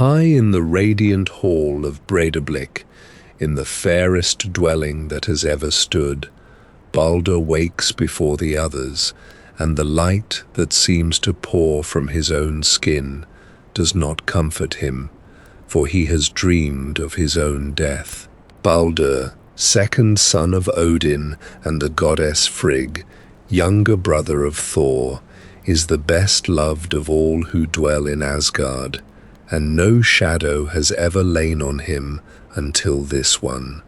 High in the radiant hall of Breidablik, in the fairest dwelling that has ever stood, Baldr wakes before the others, and the light that seems to pour from his own skin does not comfort him, for he has dreamed of his own death. Baldr, second son of Odin and the goddess Frigg, younger brother of Thor, is the best loved of all who dwell in Asgard, and no shadow has ever lain on him until this one.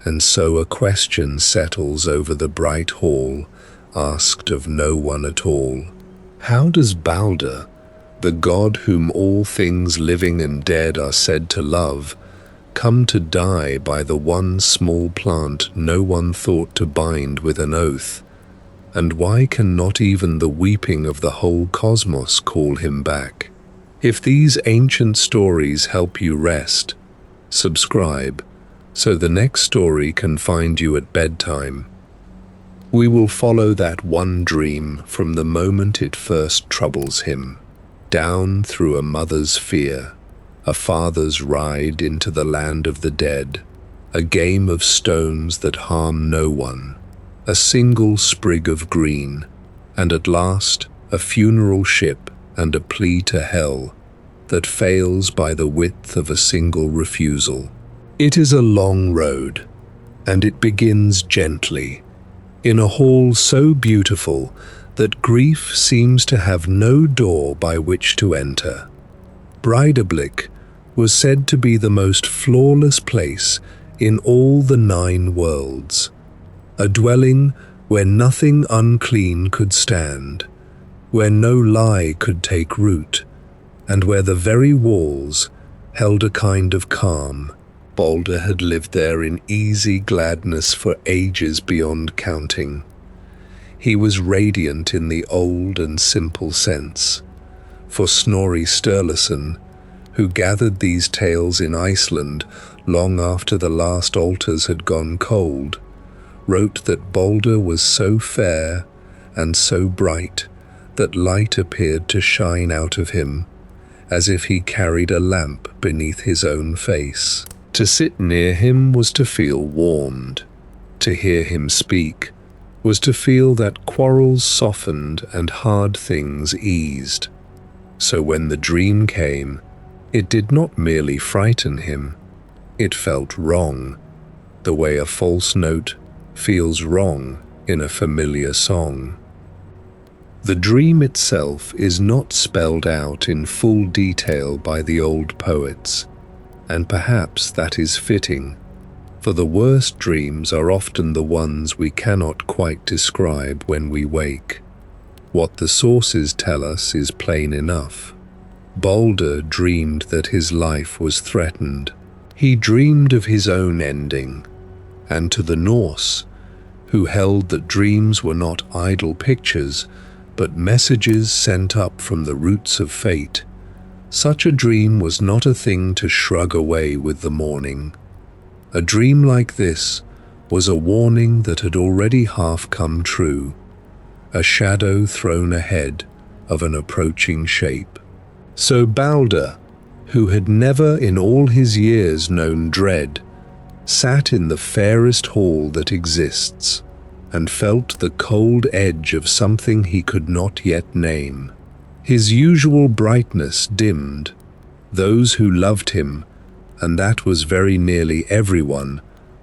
And so a question settles over the bright hall, asked of no one at all. How does Baldr, the god whom all things living and dead are said to love, come to die by the one small plant no one thought to bind with an oath? And why can not even the weeping of the whole cosmos call him back? If these ancient stories help you rest, subscribe so the next story can find you at bedtime. We will follow that one dream from the moment it first troubles him, down through a mother's fear, a father's ride into the land of the dead, a game of stones that harm no one, a single sprig of green, and at last a funeral ship and a plea to hell that fails by the width of a single refusal. It is a long road, and it begins gently, in a hall so beautiful that grief seems to have no door by which to enter. Breidablik was said to be the most flawless place in all the 9 worlds, a dwelling where nothing unclean could stand, where no lie could take root, and where the very walls held a kind of calm. Baldr had lived there in easy gladness for ages beyond counting. He was radiant in the old and simple sense, for Snorri Sturluson, who gathered these tales in Iceland long after the last altars had gone cold, wrote that Baldr was so fair and so bright that light appeared to shine out of him, as if he carried a lamp beneath his own face. To sit near him was to feel warmed. To hear him speak was to feel that quarrels softened and hard things eased. So when the dream came, it did not merely frighten him, it felt wrong, the way a false note feels wrong in a familiar song. The dream itself is not spelled out in full detail by the old poets, and perhaps that is fitting, for the worst dreams are often the ones we cannot quite describe when we wake. What the sources tell us is plain enough. Baldr dreamed that his life was threatened. He dreamed of his own ending, and to the Norse, who held that dreams were not idle pictures, but messages sent up from the roots of fate, such a dream was not a thing to shrug away with the morning. A dream like this was a warning that had already half come true, a shadow thrown ahead of an approaching shape. So Baldr, who had never in all his years known dread, sat in the fairest hall that exists, and felt the cold edge of something he could not yet name. His usual brightness dimmed. Those who loved him, and that was very nearly everyone,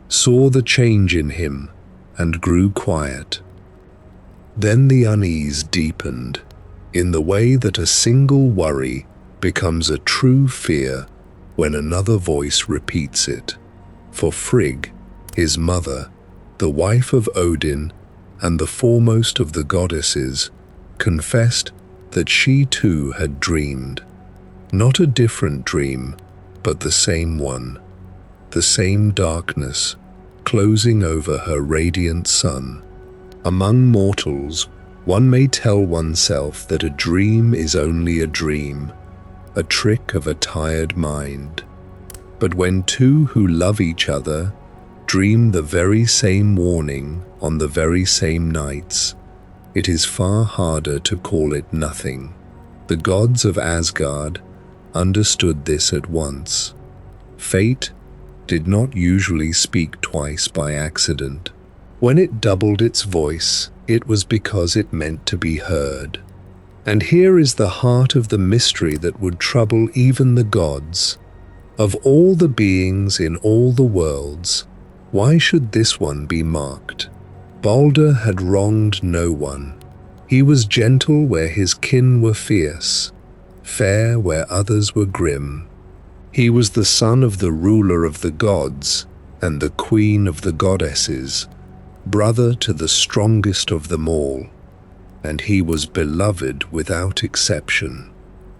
saw the change in him and grew quiet. Then the unease deepened, in the way that a single worry becomes a true fear when another voice repeats it. For Frigg, his mother, the wife of Odin and the foremost of the goddesses, confessed that she too had dreamed. Not a different dream, but the same one. The same darkness, closing over her radiant sun. Among mortals, one may tell oneself that a dream is only a dream, a trick of a tired mind. But when two who love each other dream the very same warning on the very same nights, it is far harder to call it nothing. The gods of Asgard, understood this at once. Fate did not usually speak twice by accident. When it doubled its voice, it was because it meant to be heard. And here is the heart of the mystery that would trouble even the gods. Of all the beings in all the worlds, why should this one be marked? Baldr had wronged no one. He was gentle where his kin were fierce, fair where others were grim. He was the son of the ruler of the gods and the queen of the goddesses, brother to the strongest of them all, and he was beloved without exception.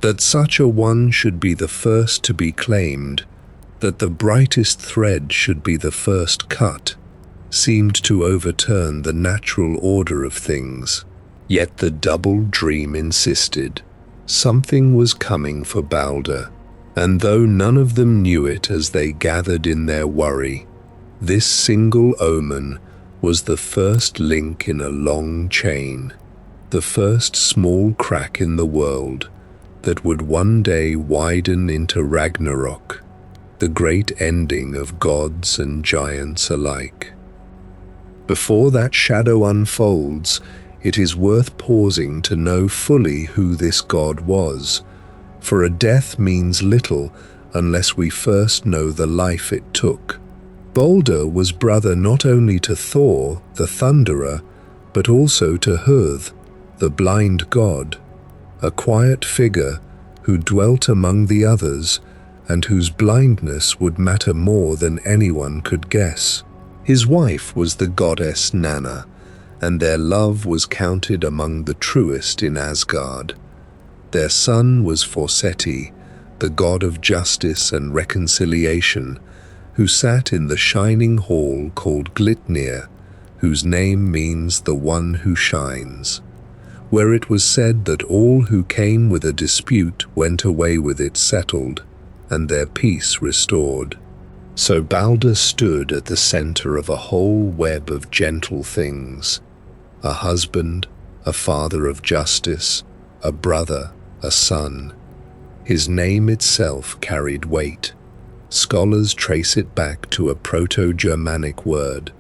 That such a one should be the first to be claimed, that the brightest thread should be the first cut, seemed to overturn the natural order of things. Yet the double dream insisted. Something was coming for Baldr, and though none of them knew it as they gathered in their worry, this single omen was the first link in a long chain, the first small crack in the world that would one day widen into Ragnarök, the great ending of gods and giants alike. Before that shadow unfolds, it is worth pausing to know fully who this god was, for a death means little unless we first know the life it took. Baldr was brother not only to Thor, the Thunderer, but also to Höðr, the blind god, a quiet figure who dwelt among the others and whose blindness would matter more than anyone could guess. His wife was the goddess Nanna, and their love was counted among the truest in Asgard. Their son was Forseti, the god of justice and reconciliation, who sat in the shining hall called Glitnir, whose name means the one who shines, where it was said that all who came with a dispute went away with it settled, and their peace restored. So Baldr stood at the center of a whole web of gentle things, a husband, a father of justice, a brother, a son. His name itself carried weight. Scholars trace it back to a Proto-Germanic word,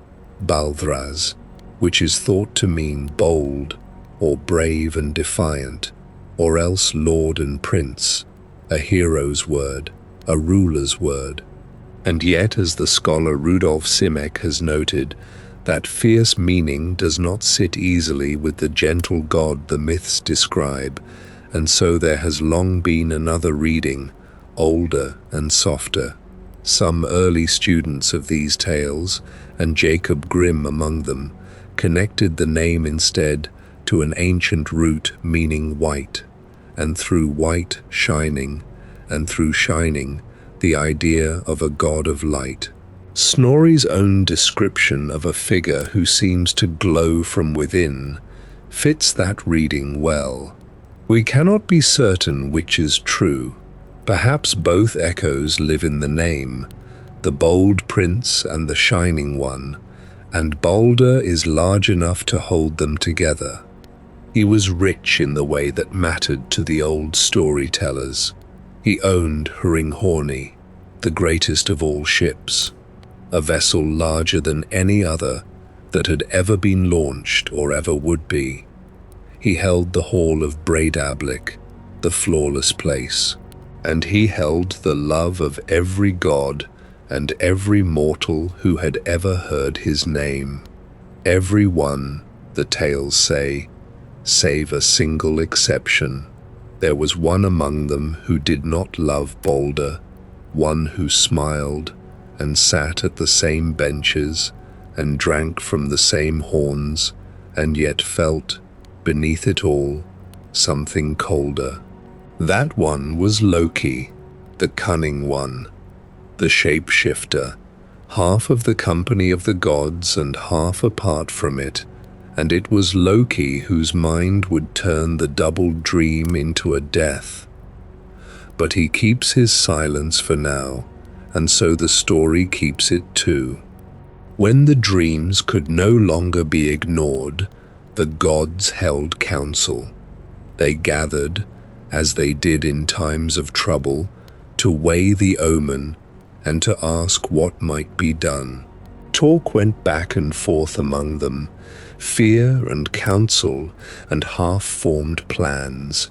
Baldras, which is thought to mean bold, or brave and defiant, or else lord and prince, a hero's word, a ruler's word. And yet, as the scholar Rudolf Simek has noted, that fierce meaning does not sit easily with the gentle god the myths describe, and so there has long been another reading, older and softer. Some early students of these tales, and Jacob Grimm among them, connected the name instead to an ancient root meaning white, and through white shining, and through shining the idea of a god of light. Snorri's own description of a figure who seems to glow from within fits that reading well. We cannot be certain which is true. Perhaps both echoes live in the name, the bold prince and the shining one, and Baldr is large enough to hold them together. He was rich in the way that mattered to the old storytellers. He owned Hringhorni, the greatest of all ships, a vessel larger than any other that had ever been launched or ever would be. He held the hall of Breidablik, the flawless place, and he held the love of every god and every mortal who had ever heard his name. Every one, the tales say, save a single exception. There was one among them who did not love Baldr, one who smiled and sat at the same benches and drank from the same horns, and yet felt, beneath it all, something colder. That one was Loki, the cunning one, the shapeshifter, half of the company of the gods and half apart from it, and it was Loki whose mind would turn the double dream into a death. But he keeps his silence for now, and so the story keeps it too. When the dreams could no longer be ignored, the gods held council. They gathered, as they did in times of trouble, to weigh the omen and to ask what might be done. Talk went back and forth among them, fear and counsel and half-formed plans.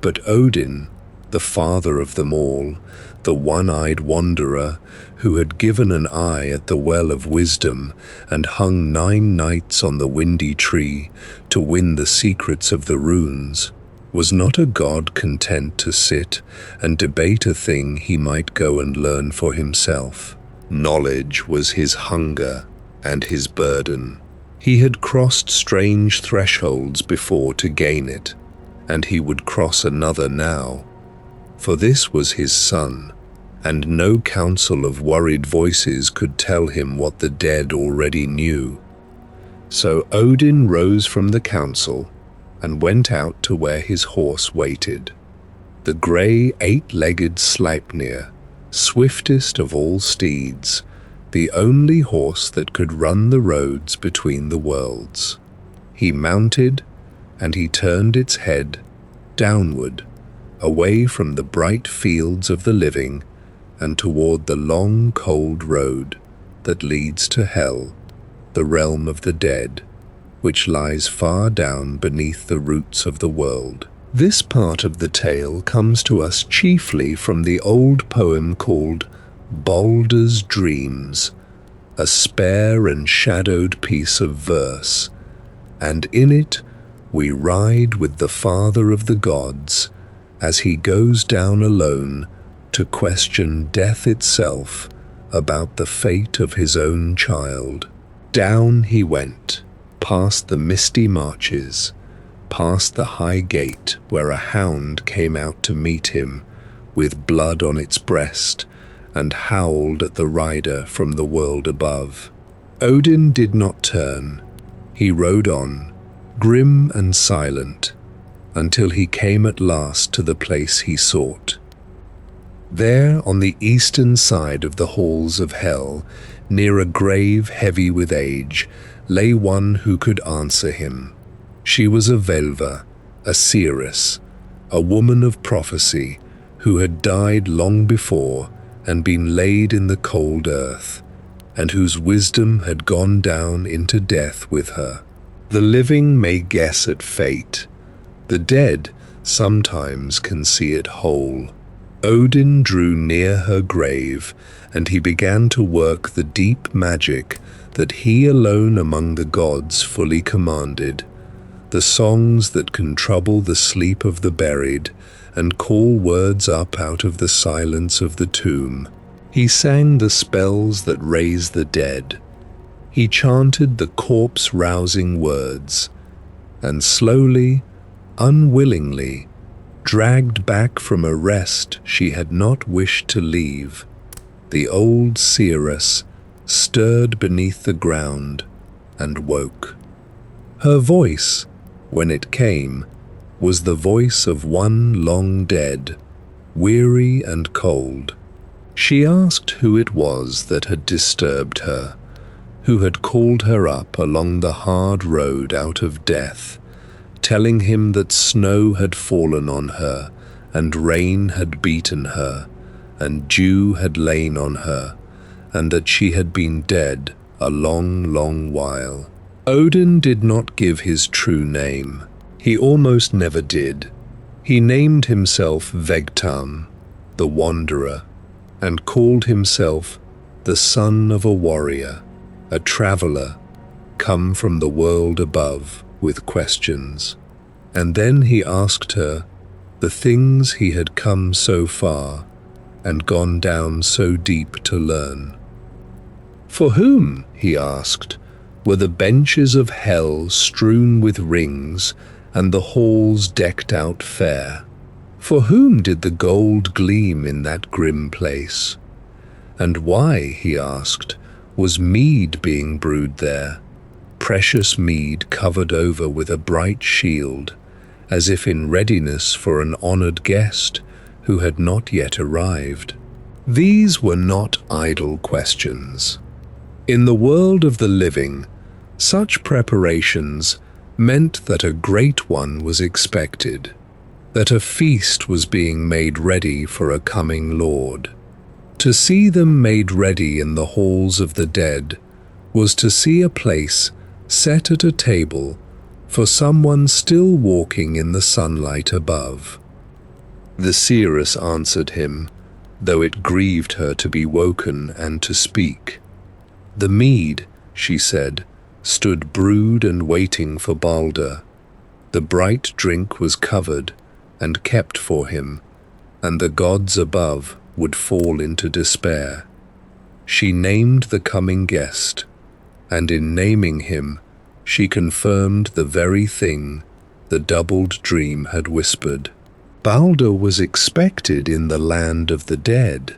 But Odin, the father of them all, the one-eyed wanderer who had given an eye at the well of wisdom and hung 9 nights on the windy tree to win the secrets of the runes, was not a god content to sit and debate a thing he might go and learn for himself. Knowledge was his hunger and his burden. He had crossed strange thresholds before to gain it, and he would cross another now. For this was his son, and no counsel of worried voices could tell him what the dead already knew. So Odin rose from the council and went out to where his horse waited. The grey 8-legged Sleipnir, swiftest of all steeds, the only horse that could run the roads between the worlds. He mounted, and he turned its head downward, away from the bright fields of the living and toward the long cold road that leads to Hell, the realm of the dead, which lies far down beneath the roots of the world. This part of the tale comes to us chiefly from the old poem called Baldr's Dreams, a spare and shadowed piece of verse, and in it we ride with the father of the gods as he goes down alone to question death itself about the fate of his own child. Down he went, past the misty marches, past the high gate where a hound came out to meet him with blood on its breast and howled at the rider from the world above. Odin did not turn. He rode on, grim and silent, until he came at last to the place he sought. There, on the eastern side of the halls of Hell, near a grave heavy with age, lay one who could answer him. She was a Völva, a seeress, a woman of prophecy, who had died long before and been laid in the cold earth, and whose wisdom had gone down into death with her. The living may guess at fate. The dead sometimes can see it whole. Odin drew near her grave, and he began to work the deep magic that he alone among the gods fully commanded, the songs that can trouble the sleep of the buried and call words up out of the silence of the tomb. He sang the spells that raise the dead. He chanted the corpse-rousing words, and slowly, unwillingly, dragged back from a rest she had not wished to leave, the old seeress stirred beneath the ground and woke. Her voice, when it came, was the voice of one long dead, weary and cold. She asked who it was that had disturbed her, who had called her up along the hard road out of death, telling him that snow had fallen on her, and rain had beaten her, and dew had lain on her, and that she had been dead a long, long while. Odin did not give his true name. He almost never did. He named himself Vegtam, the Wanderer, and called himself the son of a warrior, a traveler, come from the world above with questions. And then he asked her the things he had come so far and gone down so deep to learn. For whom, he asked, were the benches of hell strewn with rings and the halls decked out fair? For whom did the gold gleam in that grim place? And why, he asked, was mead being brewed there, precious mead covered over with a bright shield, as if in readiness for an honored guest who had not yet arrived? These were not idle questions. In the world of the living, such preparations meant that a great one was expected, that a feast was being made ready for a coming lord. To see them made ready in the halls of the dead was to see a place set at a table for someone still walking in the sunlight above. The seeress answered him, though it grieved her to be woken and to speak. The mead, she said, stood brewed and waiting for Baldr. The bright drink was covered and kept for him, and the gods above would fall into despair. She named the coming guest, and in naming him, she confirmed the very thing the doubled dream had whispered. Baldr was expected in the land of the dead.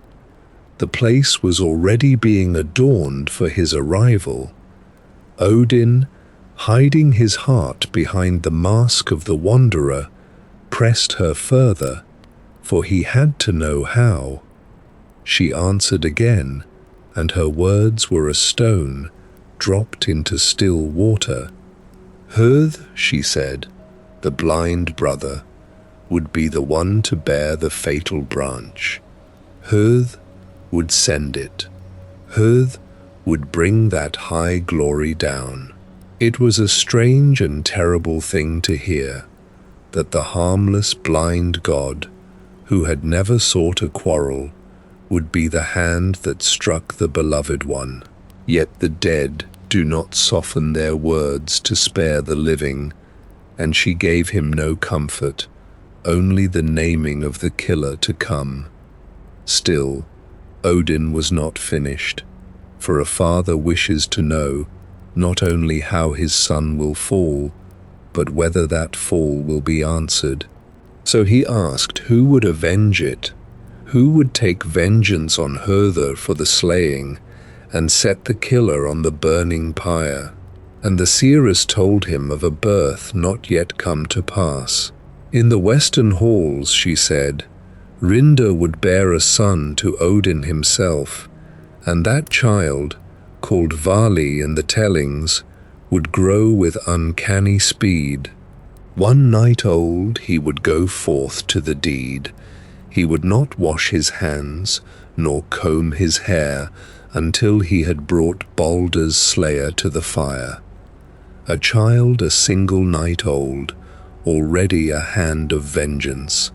The place was already being adorned for his arrival. Odin, hiding his heart behind the mask of the wanderer, pressed her further, for he had to know how. She answered again, and her words were a stone dropped into still water. Höðr, she said, the blind brother, would be the one to bear the fatal branch. Höðr would send it. Höðr would bring that high glory down. It was a strange and terrible thing to hear, that the harmless blind god, who had never sought a quarrel, would be the hand that struck the beloved one. Yet the dead do not soften their words to spare the living, and she gave him no comfort, only the naming of the killer to come. Still, Odin was not finished, for a father wishes to know not only how his son will fall, but whether that fall will be answered. So he asked who would avenge it, who would take vengeance on Höðr for the slaying, and set the killer on the burning pyre. And the seeress told him of a birth not yet come to pass. In the western halls, she said, Rinda would bear a son to Odin himself, and that child, called Váli in the tellings, would grow with uncanny speed. 1 night old he would go forth to the deed. He would not wash his hands, nor comb his hair, until he had brought Baldr's slayer to the fire. A child a single night old, already a hand of vengeance.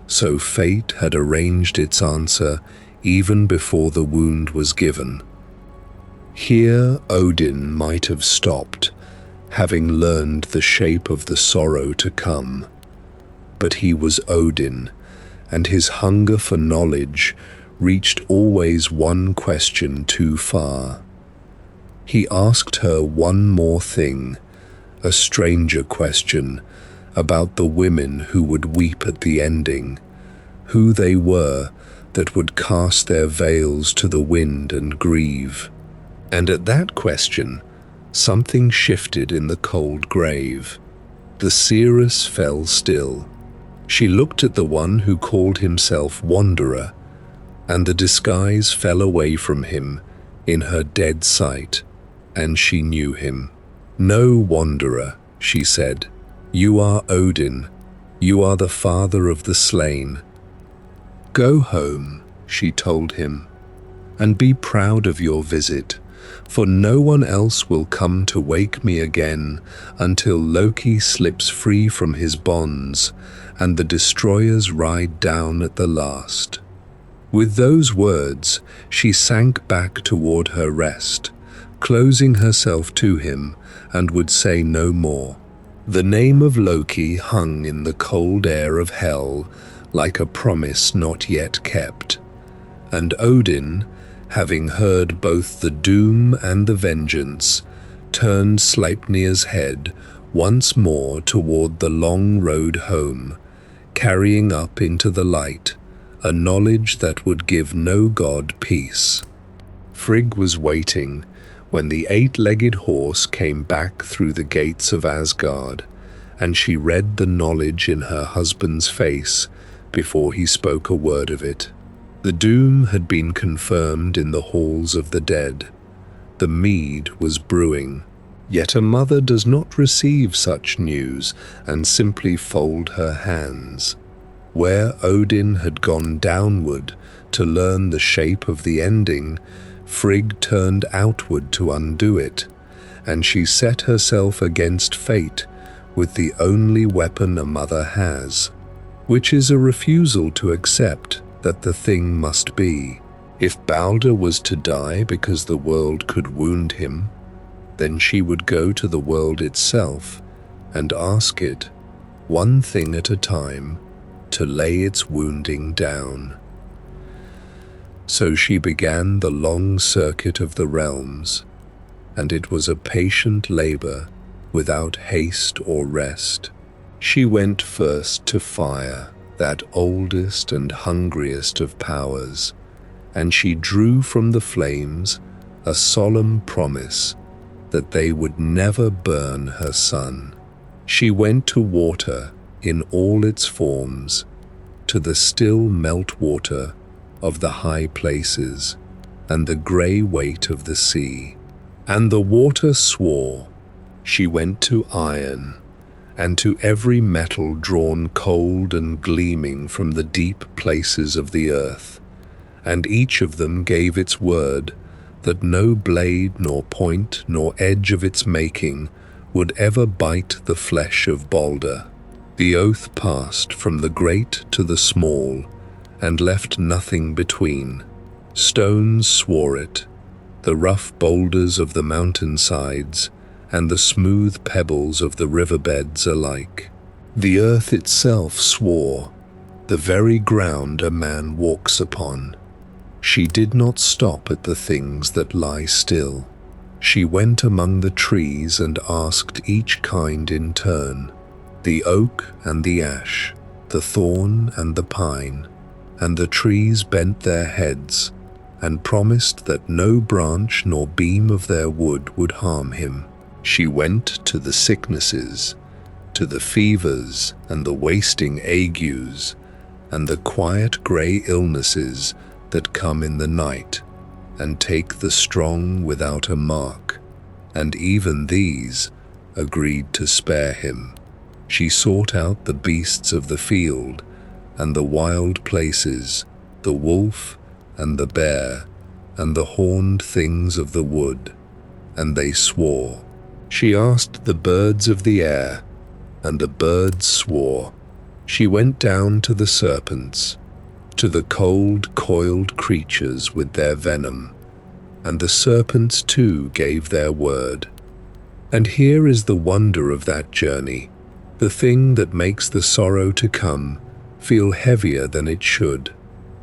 So fate had arranged its answer even before the wound was given. Here Odin might have stopped, having learned the shape of the sorrow to come. But he was Odin, and his hunger for knowledge reached always one question too far. He asked her one more thing, a stranger question, about the women who would weep at the ending, who they were that would cast their veils to the wind and grieve. And at that question, something shifted in the cold grave. The seeress fell still. She looked at the one who called himself Wanderer, and the disguise fell away from him in her dead sight, and she knew him. No, Wanderer, she said, you are Odin. You are the father of the slain. Go home, she told him, and be proud of your visit, for no one else will come to wake me again until Loki slips free from his bonds and the destroyers ride down at the last. With those words, she sank back toward her rest, closing herself to him, and would say no more. The name of Loki hung in the cold air of hell like a promise not yet kept, and Odin, having heard both the doom and the vengeance, turned Sleipnir's head once more toward the long road home, carrying up into the light a knowledge that would give no god peace. Frigg was waiting when the 8-legged horse came back through the gates of Asgard, and she read the knowledge in her husband's face before he spoke a word of it. The doom had been confirmed in the halls of the dead. The mead was brewing. Yet a mother does not receive such news and simply fold her hands. Where Odin had gone downward to learn the shape of the ending, Frigg turned outward to undo it, and she set herself against fate with the only weapon a mother has, which is a refusal to accept that the thing must be. If Baldr was to die because the world could wound him, then she would go to the world itself and ask it, one thing at a time, to lay its wounding down. So she began the long circuit of the realms, and it was a patient labor without haste or rest. She went first to fire, that oldest and hungriest of powers, and she drew from the flames a solemn promise that they would never burn her son. She went to water in all its forms, to the still meltwater of the high places and the grey weight of the sea. And the water swore. She went to iron, and to every metal drawn cold and gleaming from the deep places of the earth, and each of them gave its word that no blade nor point nor edge of its making would ever bite the flesh of Baldr. The oath passed from the great to the small, and left nothing between. Stones swore it, the rough boulders of the mountainsides, and the smooth pebbles of the riverbeds alike. The earth itself swore, the very ground a man walks upon. She did not stop at the things that lie still. She went among the trees and asked each kind in turn, the oak and the ash, the thorn and the pine, and the trees bent their heads and promised that no branch nor beam of their wood would harm him. She went to the sicknesses, to the fevers and the wasting agues, and the quiet grey illnesses that come in the night and take the strong without a mark, and even these agreed to spare him. She sought out the beasts of the field and the wild places, the wolf and the bear, and the horned things of the wood, and they swore. She asked the birds of the air, and the birds swore. She went down to the serpents, to the cold, coiled creatures with their venom, and the serpents too gave their word. And here is the wonder of that journey, the thing that makes the sorrow to come feel heavier than it should.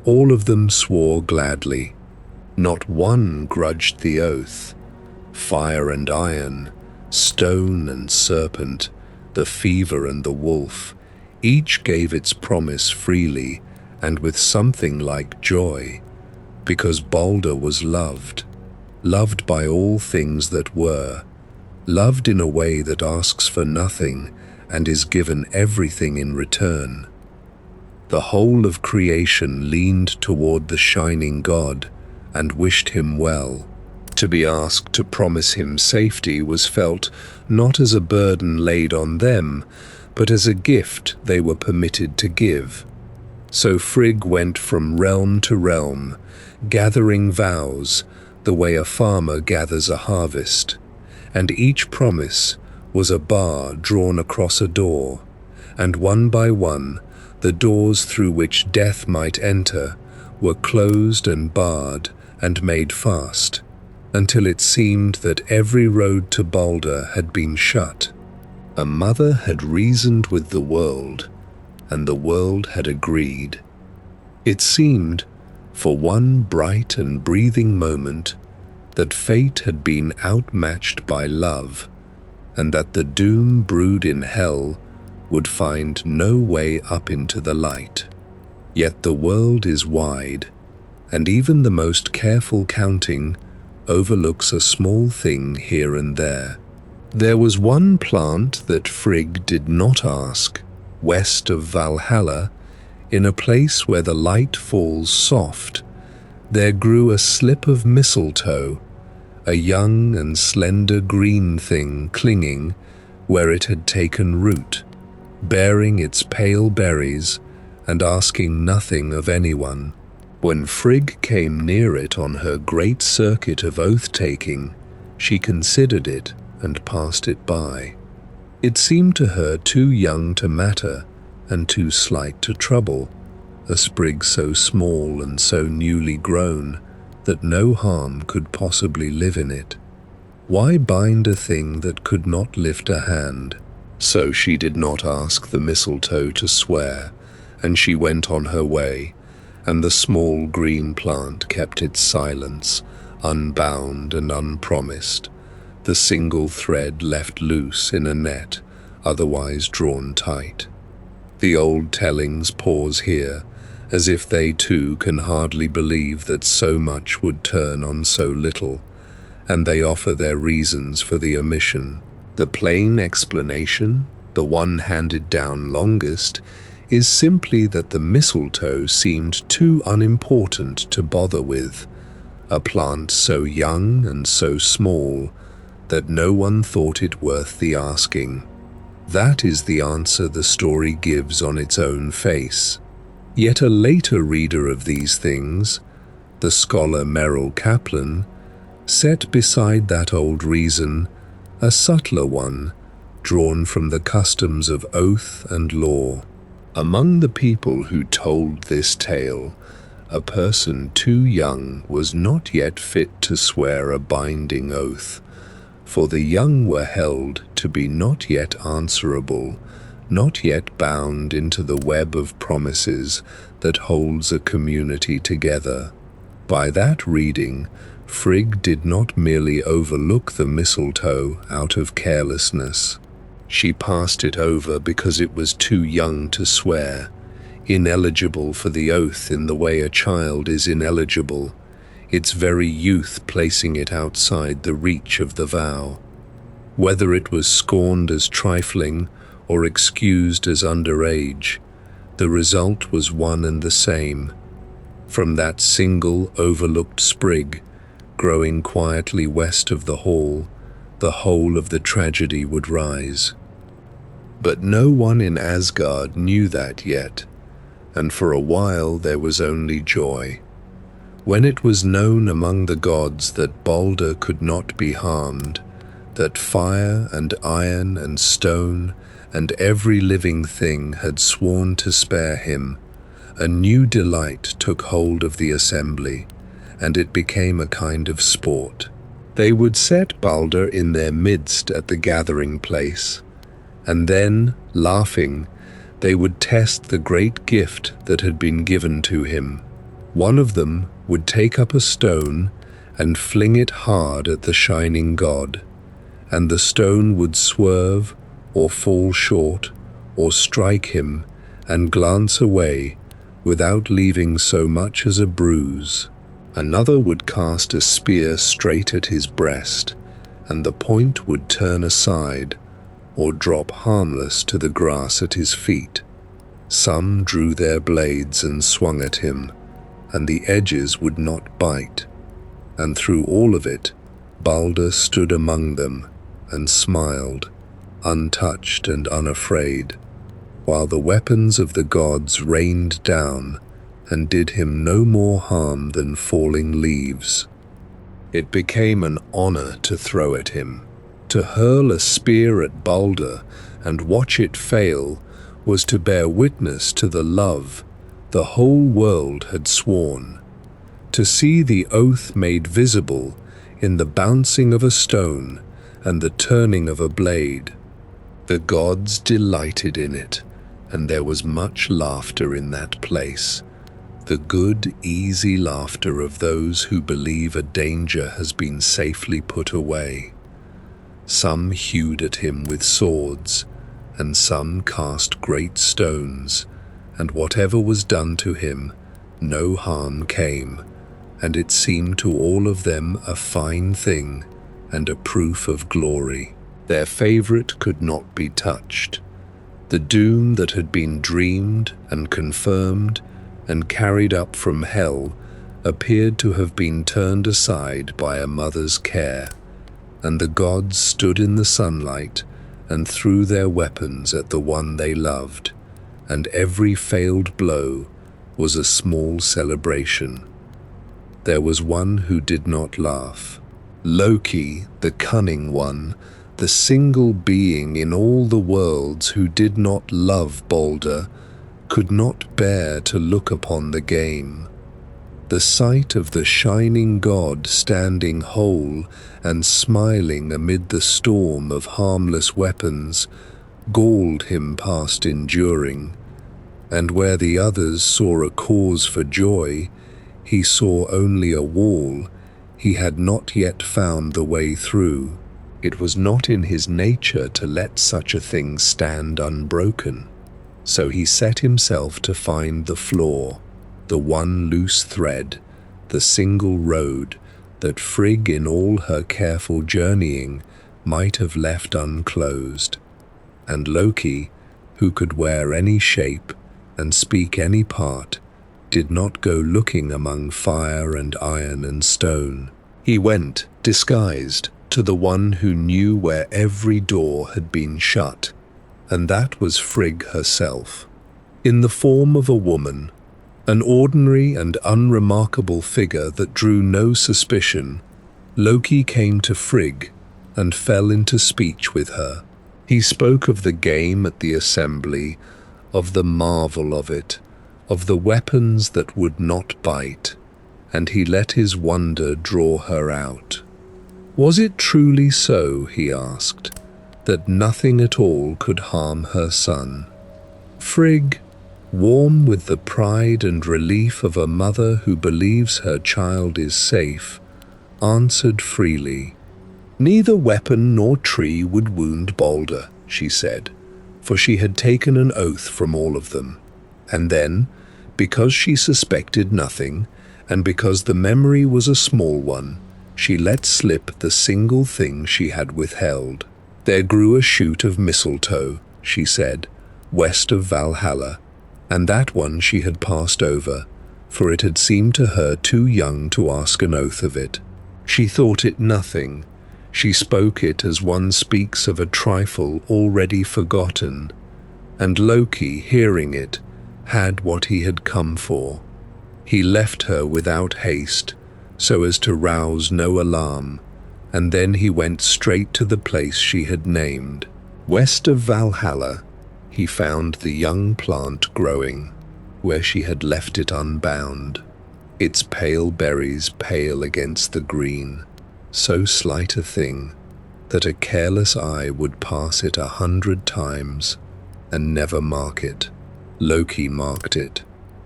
All of them swore gladly. Not one grudged the oath. Fire and iron, stone and serpent, the fever and the wolf, each gave its promise freely and with something like joy, because Baldr was loved, loved by all things that were, loved in a way that asks for nothing and is given everything in return. The whole of creation leaned toward the shining god and wished him well. To be asked to promise him safety was felt not as a burden laid on them, but as a gift they were permitted to give. So Frigg went from realm to realm, gathering vows the way a farmer gathers a harvest, and each promise was a bar drawn across a door, and one by one the doors through which death might enter were closed and barred and made fast, until it seemed that every road to Baldr had been shut. A mother had reasoned with the world, and the world had agreed. It seemed, for one bright and breathing moment, that fate had been outmatched by love, and that the doom brewed in hell would find no way up into the light. Yet the world is wide, and even the most careful counting overlooks a small thing here and there. There was one plant that Frigg did not ask, west of Valhalla, in a place where the light falls soft, there grew a slip of mistletoe, a young and slender green thing clinging where it had taken root, bearing its pale berries and asking nothing of anyone. When Frigg came near it on her great circuit of oath-taking, she considered it and passed it by. It seemed to her too young to matter and too slight to trouble, a sprig so small and so newly grown that no harm could possibly live in it. Why bind a thing that could not lift a hand? So she did not ask the mistletoe to swear, and she went on her way, and the small green plant kept its silence, unbound and unpromised, the single thread left loose in a net, otherwise drawn tight. The old tellings pause here, as if they too can hardly believe that so much would turn on so little, and they offer their reasons for the omission. The plain explanation, the one handed down longest, is simply that the mistletoe seemed too unimportant to bother with, a plant so young and so small that no one thought it worth the asking. That is the answer the story gives on its own face. Yet a later reader of these things, the scholar Merrill Kaplan, set beside that old reason a subtler one drawn from the customs of oath and law. Among the people who told this tale, a person too young was not yet fit to swear a binding oath, for the young were held to be not yet answerable, not yet bound into the web of promises that holds a community together. By that reading, Frigg did not merely overlook the mistletoe out of carelessness. She passed it over because it was too young to swear, ineligible for the oath in the way a child is ineligible, its very youth placing it outside the reach of the vow. Whether it was scorned as trifling or excused as underage, the result was one and the same. From that single overlooked sprig, growing quietly west of the hall, the whole of the tragedy would rise. But no one in Asgard knew that yet, and for a while there was only joy. When it was known among the gods that Baldr could not be harmed, that fire and iron and stone and every living thing had sworn to spare him, a new delight took hold of the assembly, and it became a kind of sport. They would set Baldr in their midst at the gathering place, and then, laughing, they would test the great gift that had been given to him. One of them would take up a stone and fling it hard at the shining god, and the stone would swerve or fall short or strike him and glance away without leaving so much as a bruise. Another would cast a spear straight at his breast, and the point would turn aside or drop harmless to the grass at his feet. Some drew their blades and swung at him, and the edges would not bite, and through all of it, Baldr stood among them and smiled, untouched and unafraid, while the weapons of the gods rained down and did him no more harm than falling leaves. It became an honor to throw at him. To hurl a spear at Baldr and watch it fail was to bear witness to the love the whole world had sworn, to see the oath made visible in the bouncing of a stone and the turning of a blade. The gods delighted in it, and there was much laughter in that place, the good, easy laughter of those who believe a danger has been safely put away. Some hewed at him with swords, and some cast great stones, and whatever was done to him, no harm came, and it seemed to all of them a fine thing and a proof of glory. Their favorite could not be touched. The doom that had been dreamed and confirmed and carried up from hell appeared to have been turned aside by a mother's care, and the gods stood in the sunlight and threw their weapons at the one they loved, and every failed blow was a small celebration. There was one who did not laugh. Loki, the cunning one, the single being in all the worlds who did not love Baldr, could not bear to look upon the game. The sight of the shining god standing whole and smiling amid the storm of harmless weapons galled him past enduring, and where the others saw a cause for joy, he saw only a wall he had not yet found the way through. It was not in his nature to let such a thing stand unbroken, so he set himself to find the flaw, the one loose thread, the single road that Frigg in all her careful journeying might have left unclosed. And Loki, who could wear any shape and speak any part, did not go looking among fire and iron and stone. He went, disguised, to the one who knew where every door had been shut, and that was Frigg herself. In the form of a woman, an ordinary and unremarkable figure that drew no suspicion, Loki came to Frigg and fell into speech with her. He spoke of the game at the assembly, of the marvel of it, of the weapons that would not bite, and he let his wonder draw her out. Was it truly so, he asked, that nothing at all could harm her son? Frigg, warm with the pride and relief of a mother who believes her child is safe, answered freely. Neither weapon nor tree would wound Baldr, she said, for she had taken an oath from all of them. And then, because she suspected nothing, and because the memory was a small one, she let slip the single thing she had withheld. There grew a shoot of mistletoe, she said, west of Valhalla, and that one she had passed over, for it had seemed to her too young to ask an oath of it. She thought it nothing. She spoke it as one speaks of a trifle already forgotten, and Loki, hearing it, had what he had come for. He left her without haste, so as to rouse no alarm, and then he went straight to the place she had named. West of Valhalla, he found the young plant growing, where she had left it unbound, its pale berries pale against the green, so slight a thing that a careless eye would pass it 100 times and never mark it. Loki marked it.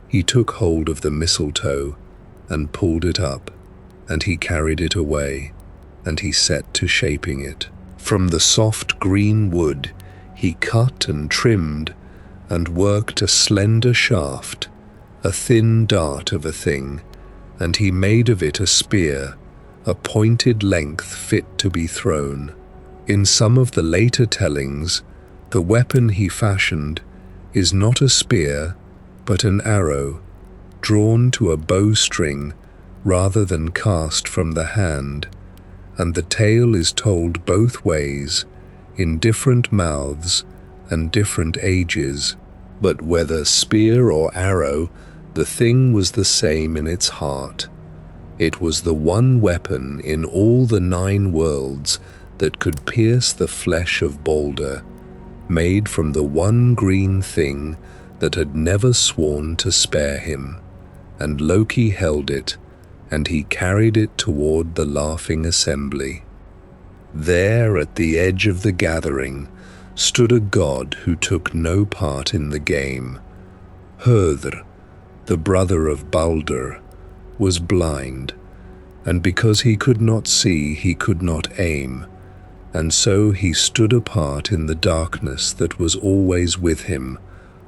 He took hold of the mistletoe and pulled it up, and he carried it away, and he set to shaping it. From the soft green wood he cut and trimmed and worked a slender shaft, a thin dart of a thing, and he made of it a spear, a pointed length fit to be thrown. In some of the later tellings, the weapon he fashioned is not a spear, but an arrow, drawn to a bowstring rather than cast from the hand, and the tale is told both ways, in different mouths and different ages. But whether spear or arrow, the thing was the same in its heart. It was the one weapon in all the 9 worlds that could pierce the flesh of Baldr, made from the one green thing that had never sworn to spare him. And Loki held it, and he carried it toward the laughing assembly. There, at the edge of the gathering, stood a god who took no part in the game. Höðr, the brother of Baldr, was blind, and because he could not see, he could not aim, and so he stood apart in the darkness that was always with him,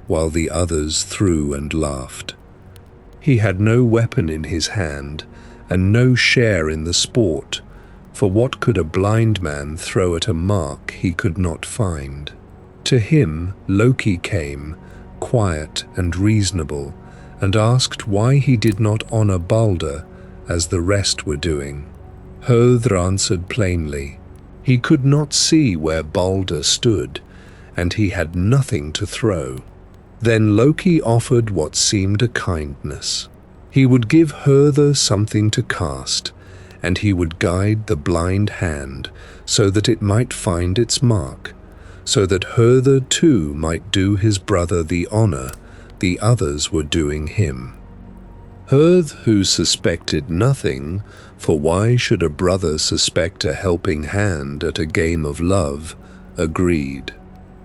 while the others threw and laughed. He had no weapon in his hand, and no share in the sport, for what could a blind man throw at a mark he could not find? To him Loki came, quiet and reasonable, and asked why he did not honor Baldr as the rest were doing. Höðr answered plainly. He could not see where Baldr stood, and he had nothing to throw. Then Loki offered what seemed a kindness. He would give Höðr something to cast, and he would guide the blind hand so that it might find its mark, so that Höðr too might do his brother the honor the others were doing him. Höðr, who suspected nothing, for why should a brother suspect a helping hand at a game of love, agreed.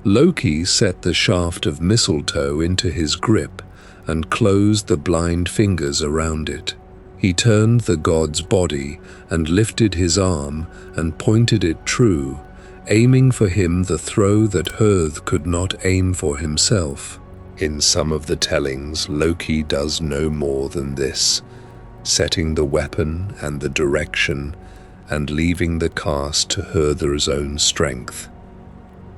Loki set the shaft of mistletoe into his grip and closed the blind fingers around it. He turned the god's body and lifted his arm and pointed it true, aiming for him the throw that Höðr could not aim for himself. In some of the tellings, Loki does no more than this, setting the weapon and the direction and leaving the cast to Höðr's own strength.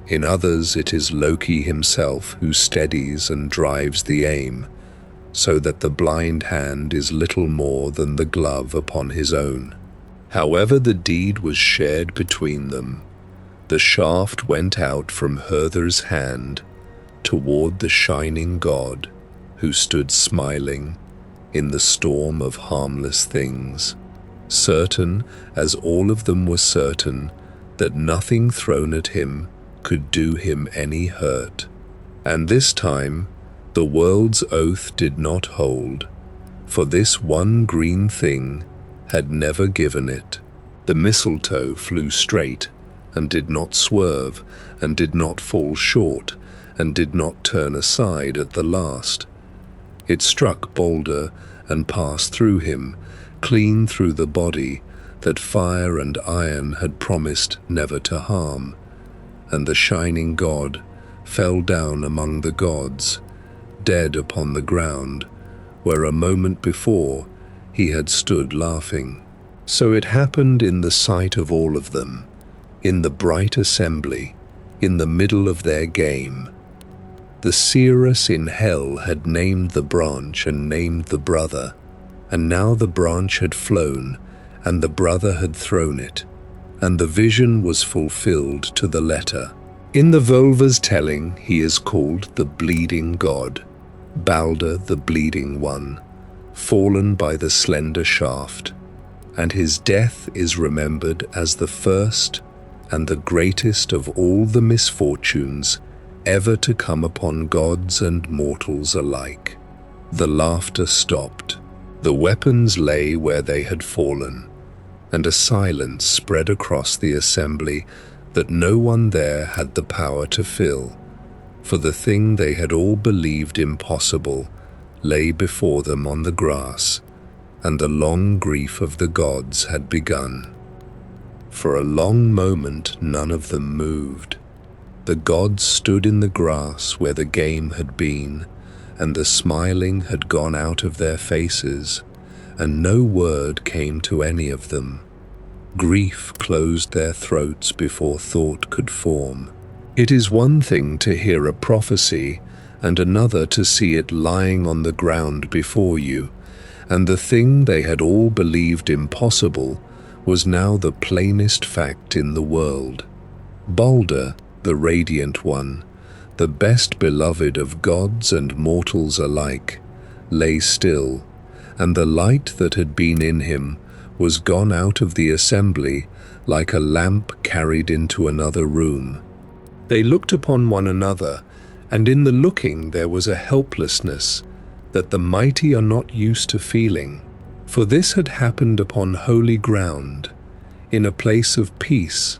In others, it is Loki himself who steadies and drives the aim, so that the blind hand is little more than the glove upon his own. However the deed was shared between them, the shaft went out from Höðr's hand toward the shining god, who stood smiling in the storm of harmless things, certain, as all of them were certain, that nothing thrown at him could do him any hurt. And this time, the world's oath did not hold, for this one green thing had never given it. The mistletoe flew straight, and did not swerve, and did not fall short, and did not turn aside at the last. It struck Baldr and passed through him, clean through the body that fire and iron had promised never to harm, and the shining god fell down among the gods, dead upon the ground, where a moment before he had stood laughing. So it happened in the sight of all of them, in the bright assembly, in the middle of their game. The seeress in hell had named the branch and named the brother, and now the branch had flown, and the brother had thrown it, and the vision was fulfilled to the letter. In the Völva's telling, he is called the bleeding god, Baldr the bleeding one, fallen by the slender shaft, and his death is remembered as the first and the greatest of all the misfortunes ever to come upon gods and mortals alike. The laughter stopped. The weapons lay where they had fallen, and a silence spread across the assembly that no one there had the power to fill, for the thing they had all believed impossible lay before them on the grass, and the long grief of the gods had begun. For a long moment none of them moved. The gods stood in the grass where the game had been, and the smiling had gone out of their faces, and no word came to any of them. Grief closed their throats before thought could form. It is one thing to hear a prophecy, and another to see it lying on the ground before you, and the thing they had all believed impossible was now the plainest fact in the world. Baldr, the Radiant One, the best beloved of gods and mortals alike, lay still, and the light that had been in him was gone out of the assembly like a lamp carried into another room. They looked upon one another, and in the looking there was a helplessness that the mighty are not used to feeling, for this had happened upon holy ground, in a place of peace,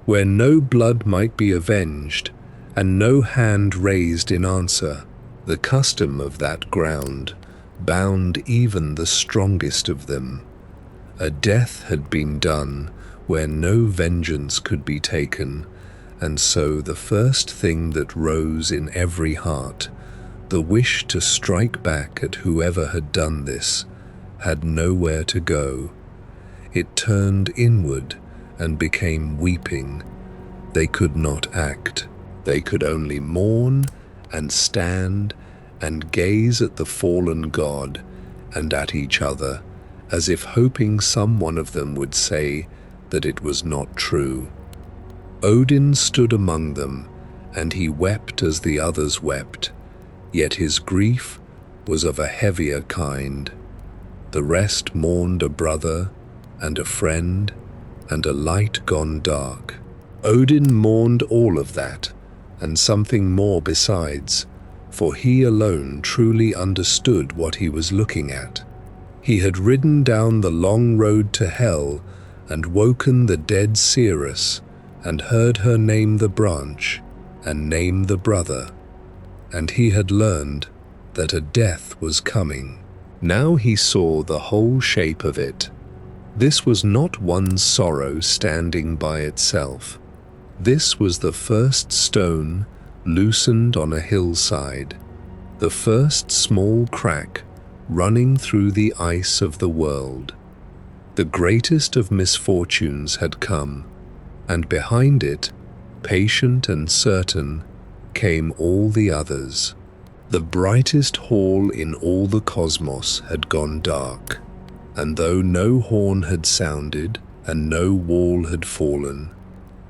where no blood might be avenged, and no hand raised in answer. The custom of that ground bound even the strongest of them. A death had been done where no vengeance could be taken, and so the first thing that rose in every heart, the wish to strike back at whoever had done this, had nowhere to go. It turned inward and became weeping. They could not act. They could only mourn and stand and gaze at the fallen god and at each other, as if hoping some one of them would say that it was not true. Odin stood among them, and he wept as the others wept. yet his grief was of a heavier kind. The rest mourned a brother and a friend and a light gone dark. Odin mourned all of that, and something more besides, for he alone truly understood what he was looking at. He had ridden down the long road to hell and woken the dead seeress, and heard her name the branch and name the brother, and he had learned that a death was coming. Now he saw the whole shape of it. This was not one sorrow standing by itself. This was the first stone loosened on a hillside, the first small crack running through the ice of the world. The greatest of misfortunes had come, and behind it, patient and certain, came all the others. The brightest hall in all the cosmos had gone dark, and though no horn had sounded and no wall had fallen,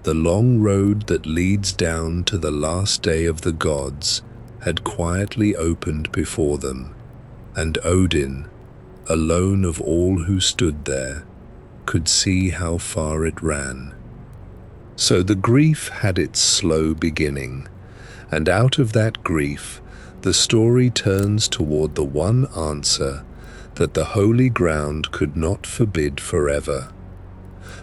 the long road that leads down to the last day of the gods had quietly opened before them, and Odin, alone of all who stood there, could see how far it ran. So the grief had its slow beginning, and out of that grief the story turns toward the one answer that the holy ground could not forbid forever.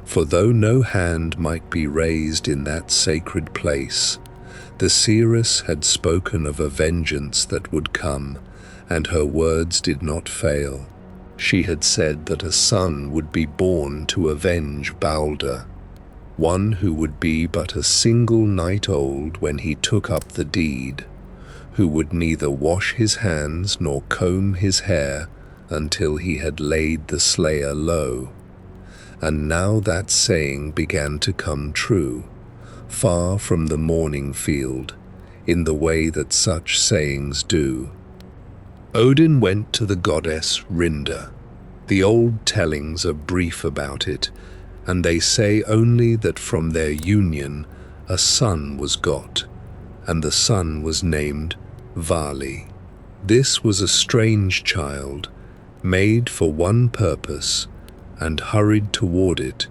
For though no hand might be raised in that sacred place, the seeress had spoken of a vengeance that would come, and her words did not fail. She had said that a son would be born to avenge Baldr, one who would be but a single night old when he took up the deed, who would neither wash his hands nor comb his hair until he had laid the slayer low. And now that saying began to come true, far from the mourning field, in the way that such sayings do. Odin went to the goddess Rinda. The old tellings are brief about it, and they say only that from their union a son was got, and the son was named Váli. This was a strange child, made for one purpose, and hurried toward it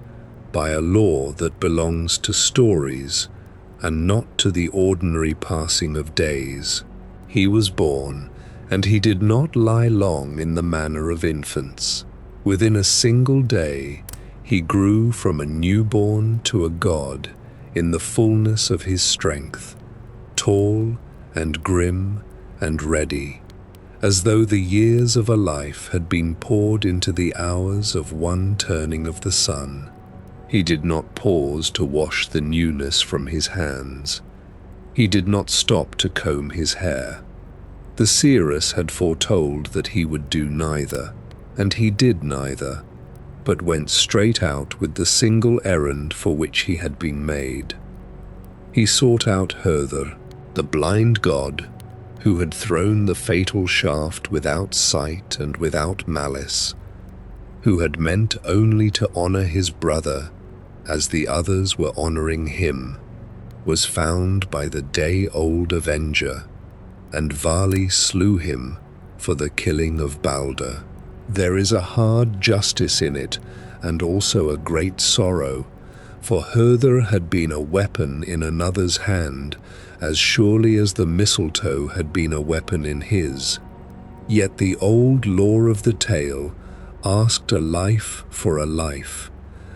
by a law that belongs to stories and not to the ordinary passing of days. He was born, and he did not lie long in the manner of infants. Within a single day, he grew from a newborn to a god in the fullness of his strength, tall and grim and ready, as though the years of a life had been poured into the hours of one turning of the sun. He did not pause to wash the newness from his hands. He did not stop to comb his hair. The seeress had foretold that he would do neither, and he did neither, but went straight out with the single errand for which he had been made. He sought out Höðr, the blind god, who had thrown the fatal shaft without sight and without malice, who had meant only to honor his brother as the others were honoring him, was found by the day-old Avenger, and Váli slew him for the killing of Baldr. There is a hard justice in it, and also a great sorrow, for Höðr had been a weapon in another's hand, as surely as the mistletoe had been a weapon in his. Yet the old law of the tale asked a life for a life,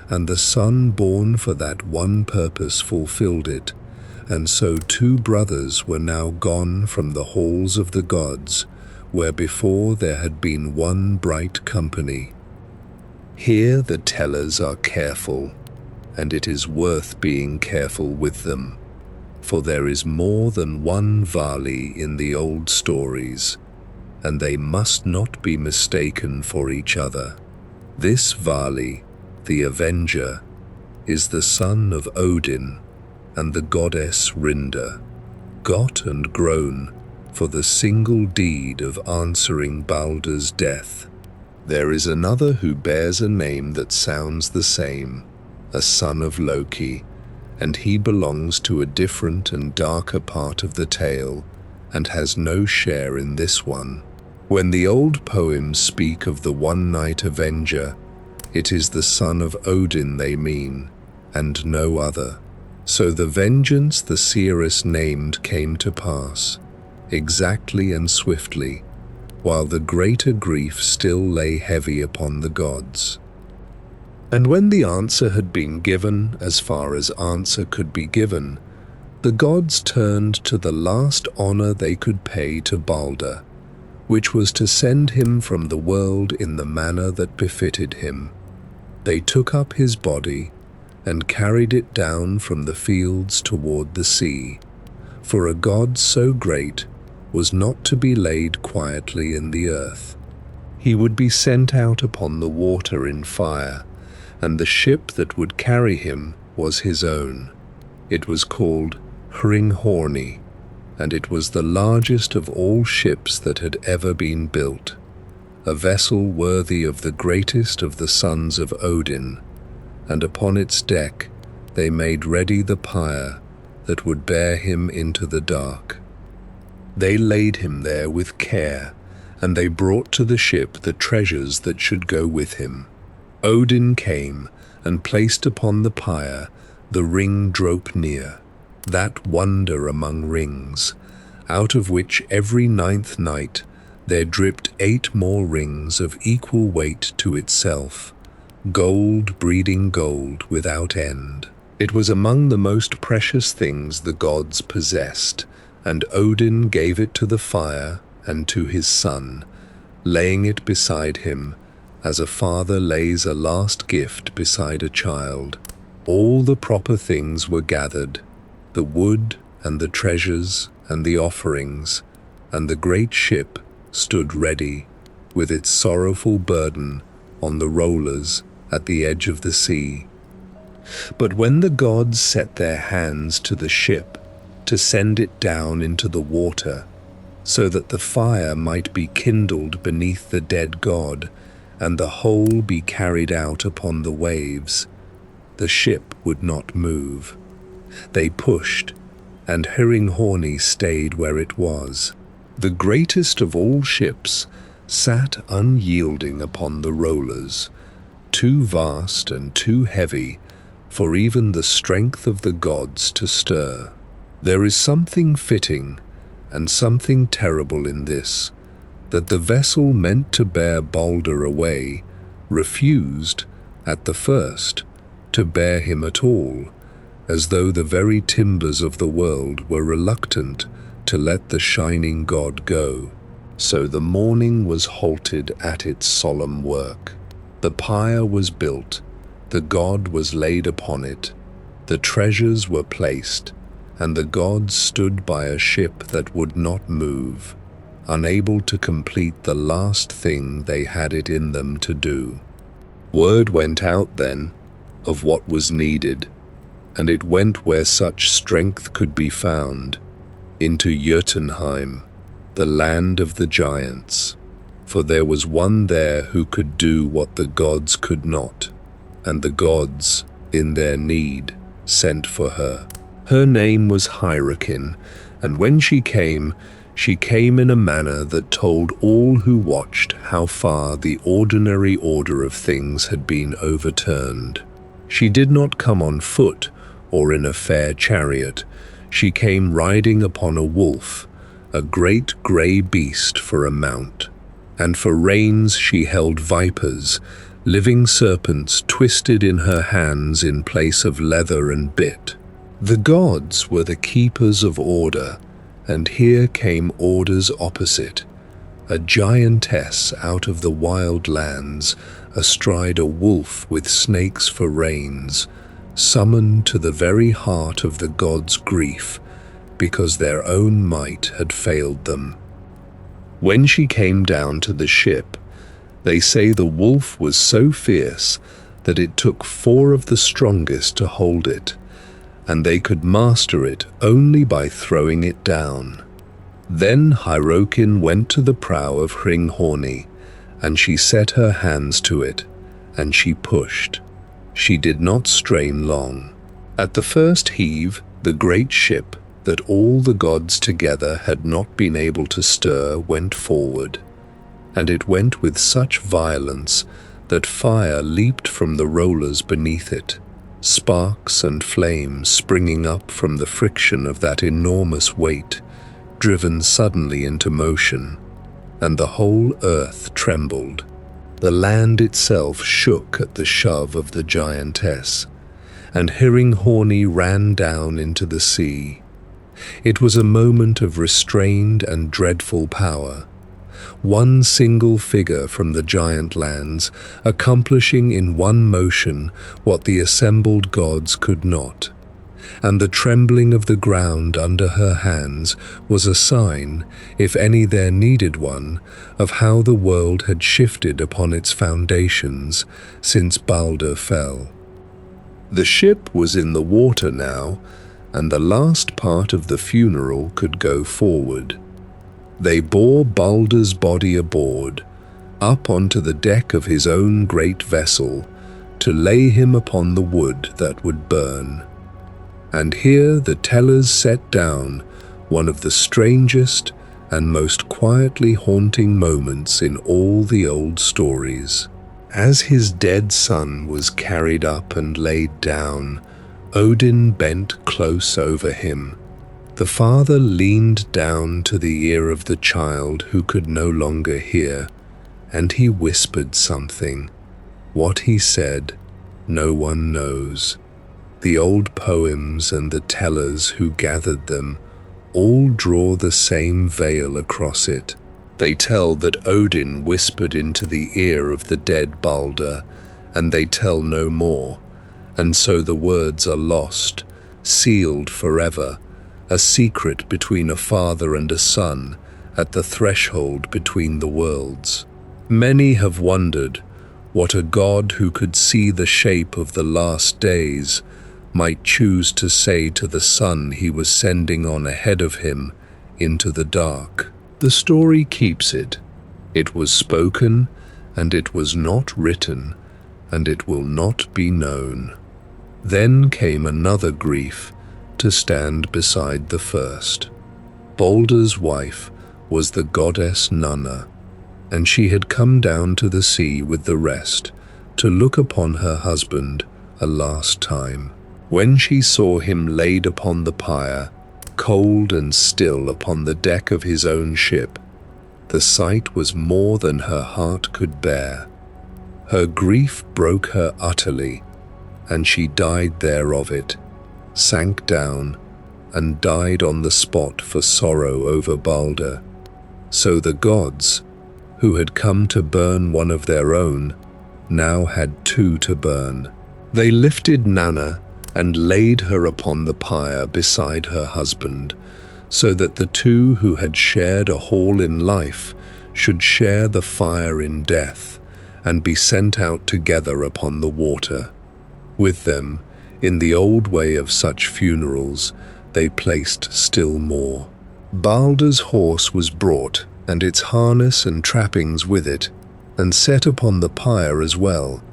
and the son born for that one purpose fulfilled it, and so two brothers were now gone from the halls of the gods, where before there had been one bright company. Here the tellers are careful, and it is worth being careful with them, for there is more than one Váli in the old stories, and they must not be mistaken for each other. This Váli, the Avenger, is the son of Odin and the goddess Rinda, got and grown for the single deed of answering Baldr's death. There is another who bears a name that sounds the same, a son of Loki, and he belongs to a different and darker part of the tale, and has no share in this one. When the old poems speak of the one-night Avenger, it is the son of Odin they mean, and no other. So the vengeance the seeress named came to pass, exactly and swiftly, while the greater grief still lay heavy upon the gods. And when the answer had been given, as far as answer could be given, the gods turned to the last honor they could pay to Baldr, which was to send him from the world in the manner that befitted him. They took up his body and carried it down from the fields toward the sea, for a god so great was not to be laid quietly in the earth. He would be sent out upon the water in fire, and the ship that would carry him was his own. It was called Hringhorni, and it was the largest of all ships that had ever been built, a vessel worthy of the greatest of the sons of Odin, and upon its deck they made ready the pyre that would bear him into the dark. They laid him there with care, and they brought to the ship the treasures that should go with him. Odin came and placed upon the pyre the ring Draupnir, that wonder among rings, out of which every 9th night there dripped 8 more rings of equal weight to itself, gold breeding gold without end. It was among the most precious things the gods possessed, and Odin gave it to the fire and to his son, laying it beside him, as a father lays a last gift beside a child. All the proper things were gathered, the wood and the treasures and the offerings, and the great ship stood ready, with its sorrowful burden on the rollers at the edge of the sea. But when the gods set their hands to the ship to send it down into the water, so that the fire might be kindled beneath the dead god, and the whole be carried out upon the waves, the ship would not move. They pushed, and Hringhorni stayed where it was. The greatest of all ships sat unyielding upon the rollers, too vast and too heavy for even the strength of the gods to stir. There is something fitting and something terrible in this, that the vessel meant to bear Baldr away refused, at the first, to bear him at all, as though the very timbers of the world were reluctant to let the shining god go. So the morning was halted at its solemn work. The pyre was built, the god was laid upon it, the treasures were placed, and the gods stood by a ship that would not move, unable to complete the last thing they had it in them to do. Word went out then of what was needed, and it went where such strength could be found, into Jotunheim, the land of the giants, for there was one there who could do what the gods could not, and the gods, in their need, sent for her. Her name was Hyrrokin, and when she came in a manner that told all who watched how far the ordinary order of things had been overturned. She did not come on foot or in a fair chariot. She came riding upon a wolf, a great grey beast for a mount, and for reins she held vipers, living serpents twisted in her hands in place of leather and bit. The gods were the keepers of order, and here came order's opposite, a giantess out of the wild lands, astride a wolf with snakes for reins, summoned to the very heart of the gods' grief, because their own might had failed them. When she came down to the ship, they say the wolf was so fierce that it took 4 of the strongest to hold it, and they could master it only by throwing it down. Then Hyrrokin went to the prow of Hringhorni, and she set her hands to it, and she pushed. She did not strain long. At the first heave, the great ship, that all the gods together had not been able to stir went forward, and it went with such violence that fire leaped from the rollers beneath it, sparks and flames springing up from the friction of that enormous weight, driven suddenly into motion, and the whole earth trembled. The land itself shook at the shove of the giantess, and Hringhorni ran down into the sea. It was a moment of restrained and dreadful power, one single figure from the giant lands accomplishing in one motion what the assembled gods could not, and the trembling of the ground under her hands was a sign, if any there needed one, of how the world had shifted upon its foundations since Baldr fell. The ship was in the water now, and the last part of the funeral could go forward. They bore Baldr's body aboard, up onto the deck of his own great vessel, to lay him upon the wood that would burn. And here the tellers set down one of the strangest and most quietly haunting moments in all the old stories. As his dead son was carried up and laid down, Odin bent close over him. The father leaned down to the ear of the child who could no longer hear, and he whispered something. What he said, no one knows. The old poems and the tellers who gathered them all draw the same veil across it. They tell that Odin whispered into the ear of the dead Baldr, and they tell no more, and so the words are lost, sealed forever, a secret between a father and a son at the threshold between the worlds. Many have wondered what a god who could see the shape of the last days might choose to say to the son he was sending on ahead of him into the dark. The story keeps it. It was spoken, and it was not written, and it will not be known. Then came another grief to stand beside the first. Baldr's wife was the goddess Nanna, and she had come down to the sea with the rest to look upon her husband a last time. When she saw him laid upon the pyre, cold and still upon the deck of his own ship, the sight was more than her heart could bear. Her grief broke her utterly, and she died there of it, sank down, and died on the spot for sorrow over Baldr. So the gods, who had come to burn one of their own, now had two to burn. They lifted Nanna and laid her upon the pyre beside her husband, so that the two who had shared a hall in life should share the fire in death, and be sent out together upon the water. With them, in the old way of such funerals, they placed still more. Baldr's horse was brought, and its harness and trappings with it, and set upon the pyre as well,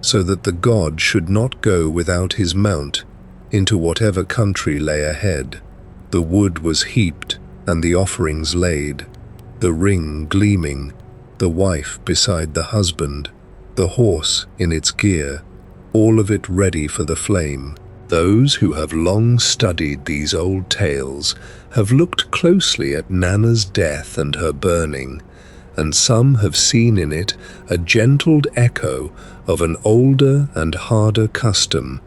so that the god should not go without his mount into whatever country lay ahead. The wood was heaped, and the offerings laid, the ring gleaming, the wife beside the husband, the horse in its gear, all of it ready for the flame. Those who have long studied these old tales have looked closely at Nanna's death and her burning, and some have seen in it a gentled echo of an older and harder custom,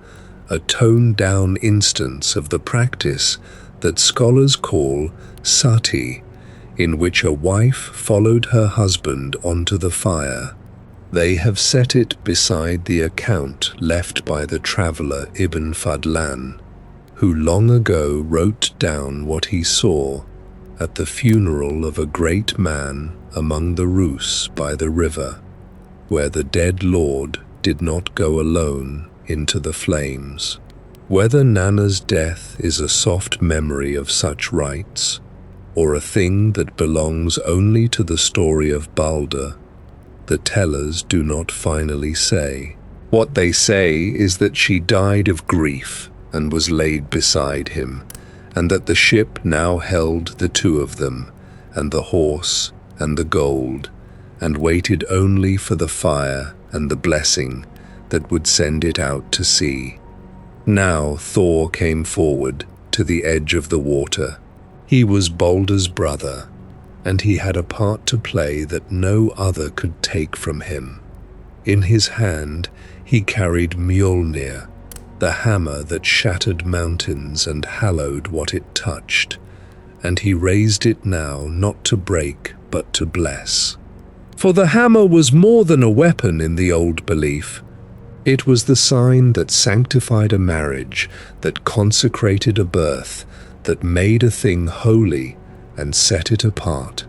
a toned-down instance of the practice that scholars call sati, in which a wife followed her husband onto the fire. They have set it beside the account left by the traveller Ibn Fadlan, who long ago wrote down what he saw at the funeral of a great man among the Rus by the river, where the dead lord did not go alone into the flames. Whether Nanna's death is a soft memory of such rites, or a thing that belongs only to the story of Baldr, the tellers do not finally say. What they say is that she died of grief and was laid beside him, and that the ship now held the two of them, and the horse and the gold, and waited only for the fire and the blessing that would send it out to sea. Now Thor came forward to the edge of the water. He was Baldr's brother, and he had a part to play that no other could take from him. In his hand he carried Mjolnir, the hammer that shattered mountains and hallowed what it touched, and he raised it now not to break but to bless. For the hammer was more than a weapon in the old belief. It was the sign that sanctified a marriage, that consecrated a birth, that made a thing holy and set it apart.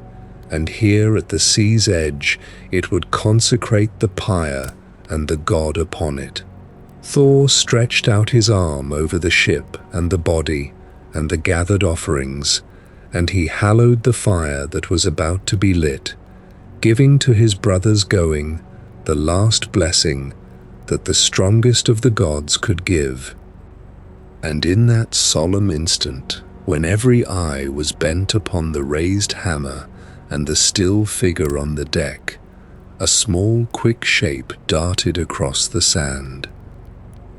And here at the sea's edge it would consecrate the pyre and the god upon it. Thor stretched out his arm over the ship and the body and the gathered offerings, and he hallowed the fire that was about to be lit, giving to his brother's going the last blessing that the strongest of the gods could give. And in that solemn instant, when every eye was bent upon the raised hammer and the still figure on the deck, a small, quick shape darted across the sand.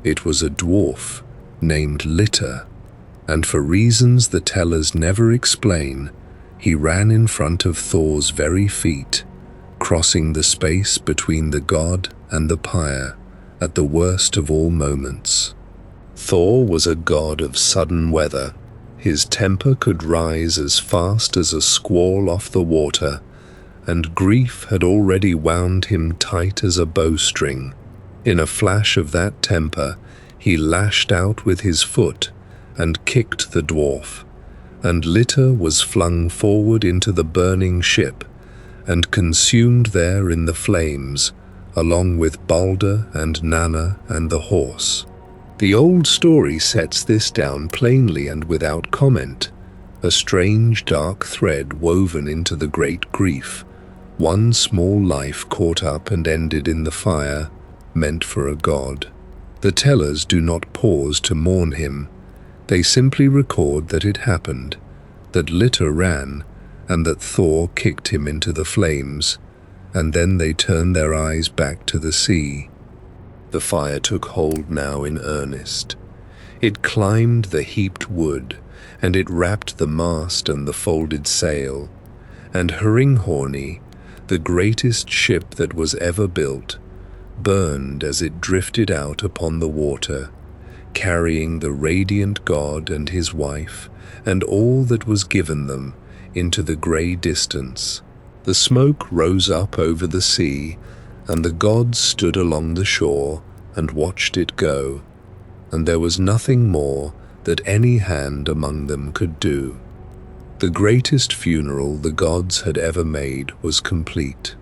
It was a dwarf named Litr, and for reasons the tellers never explain, he ran in front of Thor's very feet, crossing the space between the god and the pyre at the worst of all moments. Thor was a god of sudden weather. His temper could rise as fast as a squall off the water, and grief had already wound him tight as a bowstring. In a flash of that temper, he lashed out with his foot and kicked the dwarf, and Litr was flung forward into the burning ship and consumed there in the flames, along with Baldr and Nanna and the horse. The old story sets this down plainly and without comment, a strange dark thread woven into the great grief, one small life caught up and ended in the fire, meant for a god. The tellers do not pause to mourn him. They simply record that it happened, that Litr ran, and that Thor kicked him into the flames, and then they turned their eyes back to the sea. The fire took hold now in earnest. It climbed the heaped wood, and it wrapped the mast and the folded sail, and Hringhorni, the greatest ship that was ever built, burned as it drifted out upon the water, carrying the radiant god and his wife and all that was given them into the grey distance. The smoke rose up over the sea, and the gods stood along the shore and watched it go, and there was nothing more that any hand among them could do. The greatest funeral the gods had ever made was complete.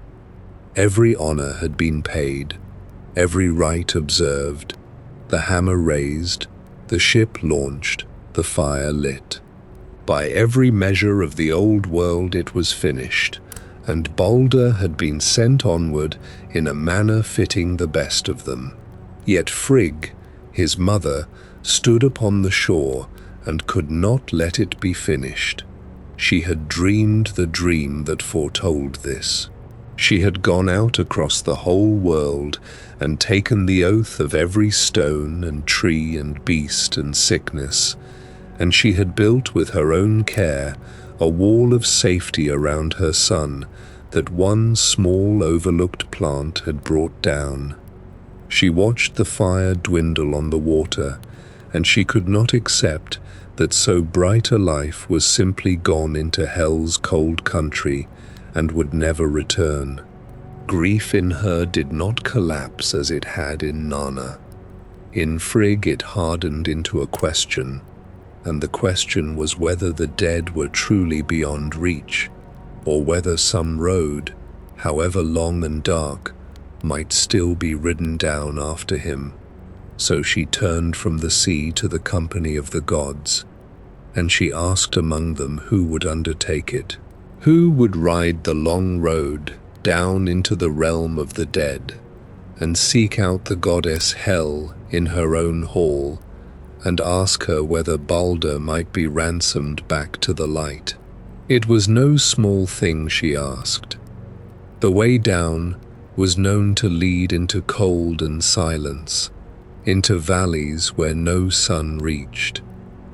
Every honor had been paid, every rite observed, the hammer raised, the ship launched, the fire lit. By every measure of the old world it was finished, and Baldr had been sent onward in a manner fitting the best of them. Yet Frigg, his mother, stood upon the shore and could not let it be finished. She had dreamed the dream that foretold this. She had gone out across the whole world and taken the oath of every stone and tree and beast and sickness, and she had built with her own care a wall of safety around her son that one small overlooked plant had brought down. She watched the fire dwindle on the water, and she could not accept that so bright a life was simply gone into hell's cold country and would never return. Grief in her did not collapse as it had in Nanna. In Frigg it hardened into a question, and the question was whether the dead were truly beyond reach, or whether some road, however long and dark, might still be ridden down after him. So she turned from the sea to the company of the gods, and she asked among them who would undertake it, who would ride the long road down into the realm of the dead, and seek out the goddess Hel in her own hall, and ask her whether Baldr might be ransomed back to the light. It was no small thing she asked. The way down was known to lead into cold and silence, into valleys where no sun reached,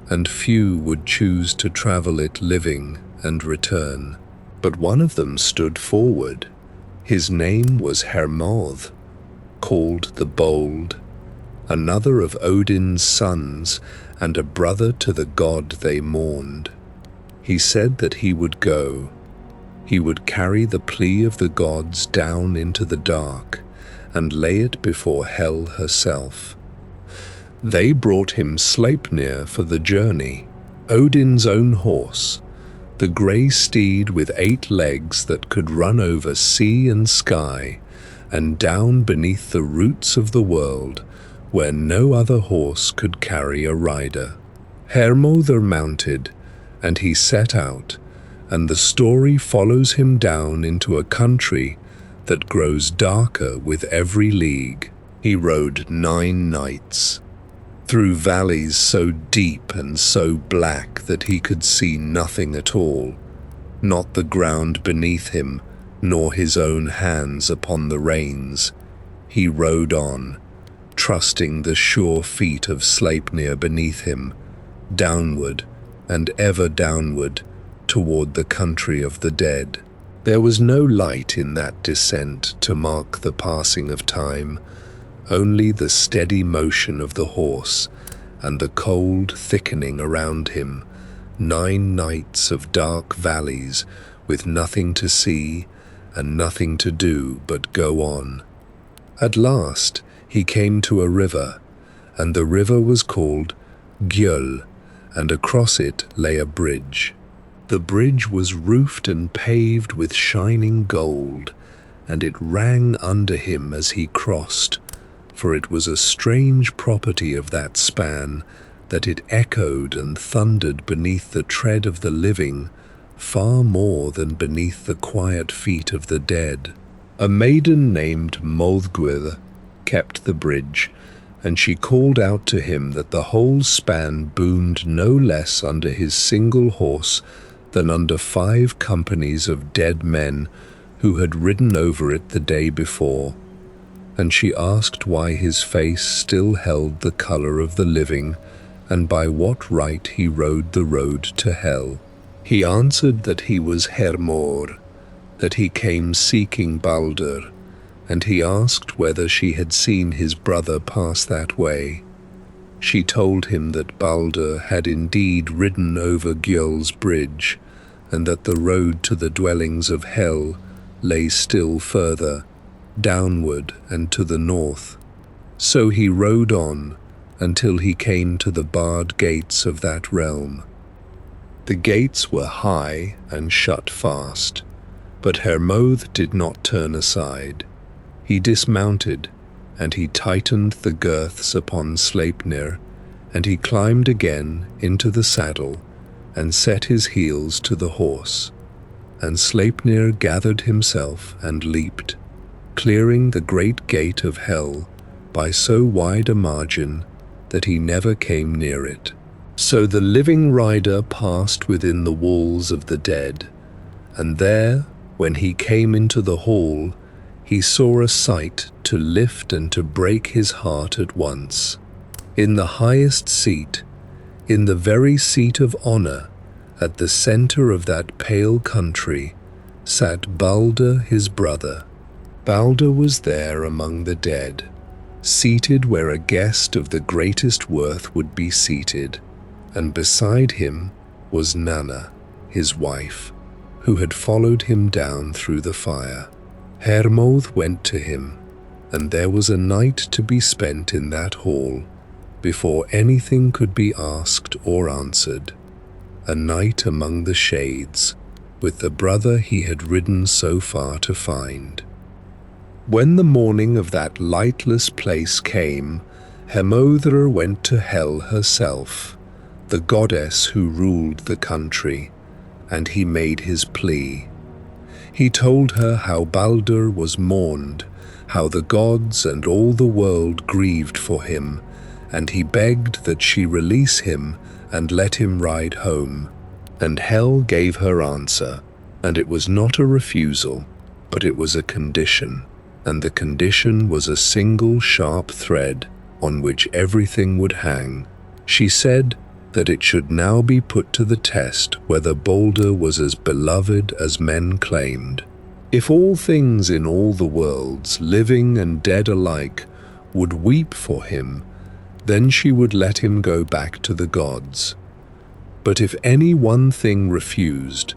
and few would choose to travel it living and return. But one of them stood forward. His name was Hermóðr, called the Bold, another of Odin's sons and a brother to the god they mourned. He said that he would go. He would carry the plea of the gods down into the dark and lay it before Hel herself. They brought him Sleipnir for the journey, Odin's own horse, the grey steed with 8 legs that could run over sea and sky and down beneath the roots of the world where no other horse could carry a rider. Hermóðr mounted, and he set out, and the story follows him down into a country that grows darker with every league. He rode 9 nights, through valleys so deep and so black that he could see nothing at all, not the ground beneath him, nor his own hands upon the reins. He rode on, trusting the sure feet of Sleipnir beneath him, downward and ever downward toward the country of the dead. There was no light in that descent to mark the passing of time, only the steady motion of the horse and the cold thickening around him. 9 nights of dark valleys with nothing to see and nothing to do but go on. At last he came to a river, and the river was called Gjöll, and across it lay a bridge. The bridge was roofed and paved with shining gold, and it rang under him as he crossed, for it was a strange property of that span that it echoed and thundered beneath the tread of the living far more than beneath the quiet feet of the dead. A maiden named Hyrrokin kept the bridge, and she called out to him that the whole span boomed no less under his single horse than under 5 companies of dead men who had ridden over it the day before. And she asked why his face still held the color of the living, and by what right he rode the road to Hel. He answered that he was Hermóðr, that he came seeking Baldr, and he asked whether she had seen his brother pass that way. She told him that Baldr had indeed ridden over Gjöll's bridge, and that the road to the dwellings of Hel lay still further, downward and to the north. So he rode on until he came to the barred gates of that realm. The gates were high and shut fast, but Hermóðr did not turn aside. He dismounted, and he tightened the girths upon Sleipnir, and he climbed again into the saddle and set his heels to the horse. And Sleipnir gathered himself and leaped, clearing the great gate of Hel by so wide a margin that he never came near it. So the living rider passed within the walls of the dead, and there, when he came into the hall, he saw a sight to lift and to break his heart at once. In the highest seat, in the very seat of honor, at the center of that pale country, sat Baldr his brother. Baldr was there among the dead, seated where a guest of the greatest worth would be seated, and beside him was Nanna, his wife, who had followed him down through the fire. Hermóðr went to him, and there was a night to be spent in that hall before anything could be asked or answered, a night among the shades with the brother he had ridden so far to find. When the morning of that lightless place came, Hermóðr went to Hel herself, the goddess who ruled the country, and he made his plea. He told her how Baldr was mourned, how the gods and all the world grieved for him, and he begged that she release him and let him ride home. And Hel gave her answer, and it was not a refusal, but it was a condition, and the condition was a single sharp thread on which everything would hang. She said that it should now be put to the test whether Baldr was as beloved as men claimed. If all things in all the worlds, living and dead alike, would weep for him, then she would let him go back to the gods. But if any one thing refused,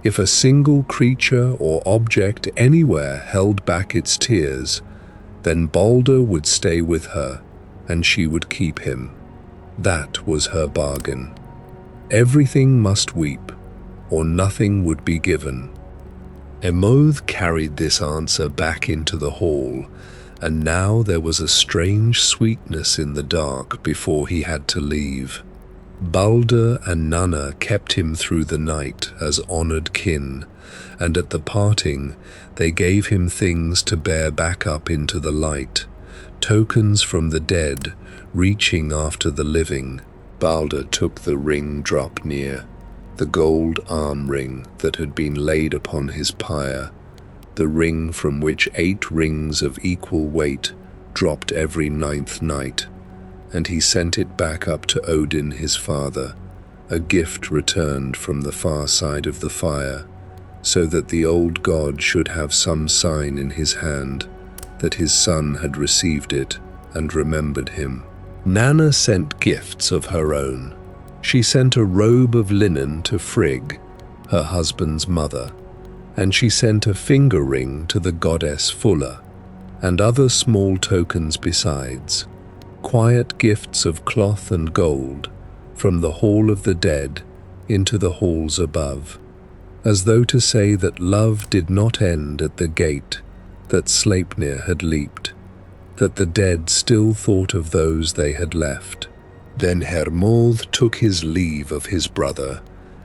if a single creature or object anywhere held back its tears, then Baldr would stay with her, and she would keep him. That was her bargain. Everything must weep, or nothing would be given. Hermóðr carried this answer back into the hall, and now there was a strange sweetness in the dark before he had to leave. Baldr and Nanna kept him through the night as honored kin, and at the parting they gave him things to bear back up into the light, tokens from the dead reaching after the living. Baldr took the ring drop near, the gold arm ring that had been laid upon his pyre, the ring from which 8 rings of equal weight dropped every 9th night, and he sent it back up to Odin his father, a gift returned from the far side of the fire, so that the old god should have some sign in his hand that his son had received it and remembered him. Nanna sent gifts of her own. She sent a robe of linen to Frigg, her husband's mother, and she sent a finger ring to the goddess Völva, and other small tokens besides, quiet gifts of cloth and gold, from the hall of the dead into the halls above, as though to say that love did not end at the gate that Sleipnir had leaped, that the dead still thought of those they had left. Then Hermóðr took his leave of his brother,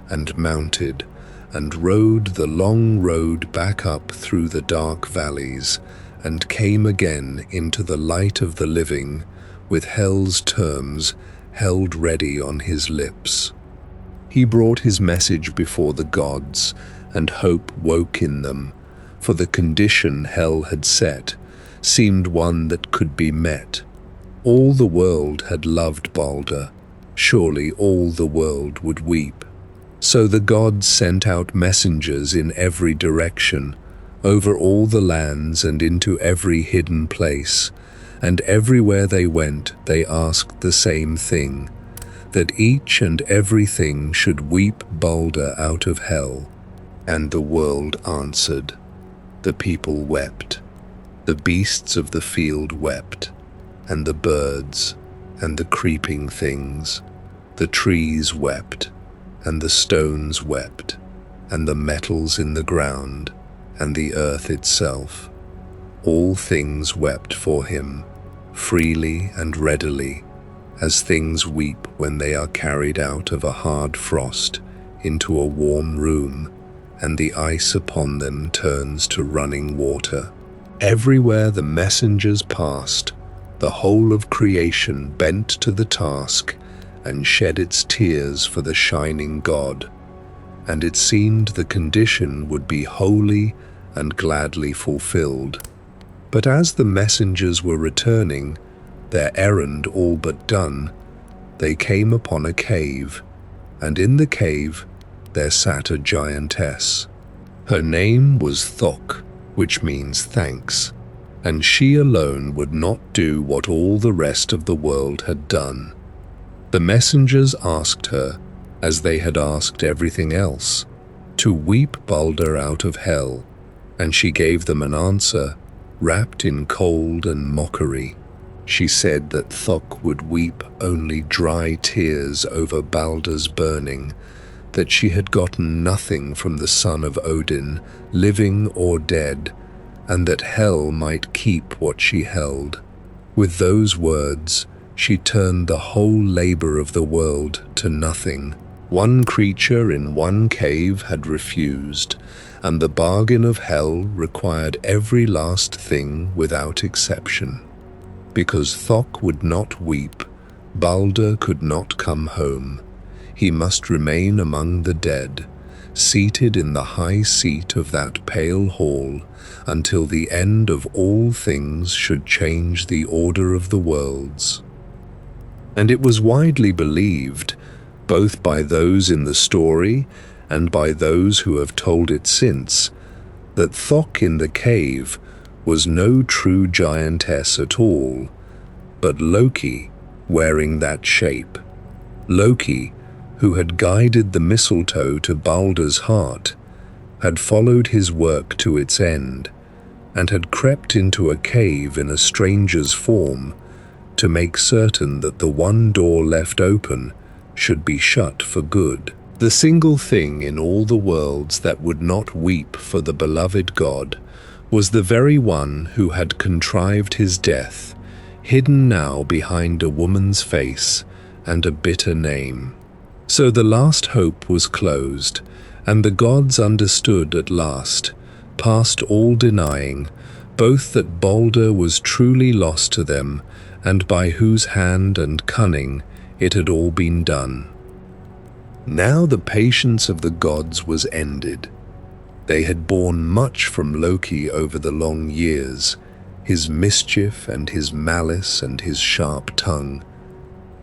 and mounted, and rode the long road back up through the dark valleys, and came again into the light of the living, with Hel's terms held ready on his lips. He brought his message before the gods, and hope woke in them, for the condition Hel had set seemed one that could be met. All the world had loved Baldr, surely all the world would weep. So the gods sent out messengers in every direction, over all the lands and into every hidden place, and everywhere they went they asked the same thing, that each and everything should weep Baldr out of Hel. And the world answered. The people wept, the beasts of the field wept, and the birds, and the creeping things, the trees wept, and the stones wept, and the metals in the ground, and the earth itself. All things wept for him, freely and readily, as things weep when they are carried out of a hard frost into a warm room, and the ice upon them turns to running water. Everywhere the messengers passed, the whole of creation bent to the task and shed its tears for the shining god, and it seemed the condition would be wholly and gladly fulfilled. But as the messengers were returning, their errand all but done, they came upon a cave, and in the cave there sat a giantess. Her name was Þökk, which means thanks, and she alone would not do what all the rest of the world had done. The messengers asked her, as they had asked everything else, to weep Baldr out of Hel, and she gave them an answer wrapped in cold and mockery. She said that Þökk would weep only dry tears over Baldr's burning, that she had gotten nothing from the son of Odin, living or dead, and that Hel might keep what she held. With those words, she turned the whole labor of the world to nothing. One creature in one cave had refused, and the bargain of Hel required every last thing without exception. Because Þökk would not weep, Baldr could not come home. He must remain among the dead, seated in the high seat of that pale hall, until the end of all things should change the order of the worlds. And it was widely believed, both by those in the story and by those who have told it since, that Þökk in the cave was no true giantess at all, but Loki wearing that shape. Loki, who had guided the mistletoe to Baldr's heart, had followed his work to its end, and had crept into a cave in a stranger's form to make certain that the one door left open should be shut for good. The single thing in all the worlds that would not weep for the beloved god was the very one who had contrived his death, hidden now behind a woman's face and a bitter name. So the last hope was closed, and the gods understood at last, past all denying, both that Baldr was truly lost to them, and by whose hand and cunning it had all been done. Now the patience of the gods was ended. They had borne much from Loki over the long years, his mischief and his malice and his sharp tongue.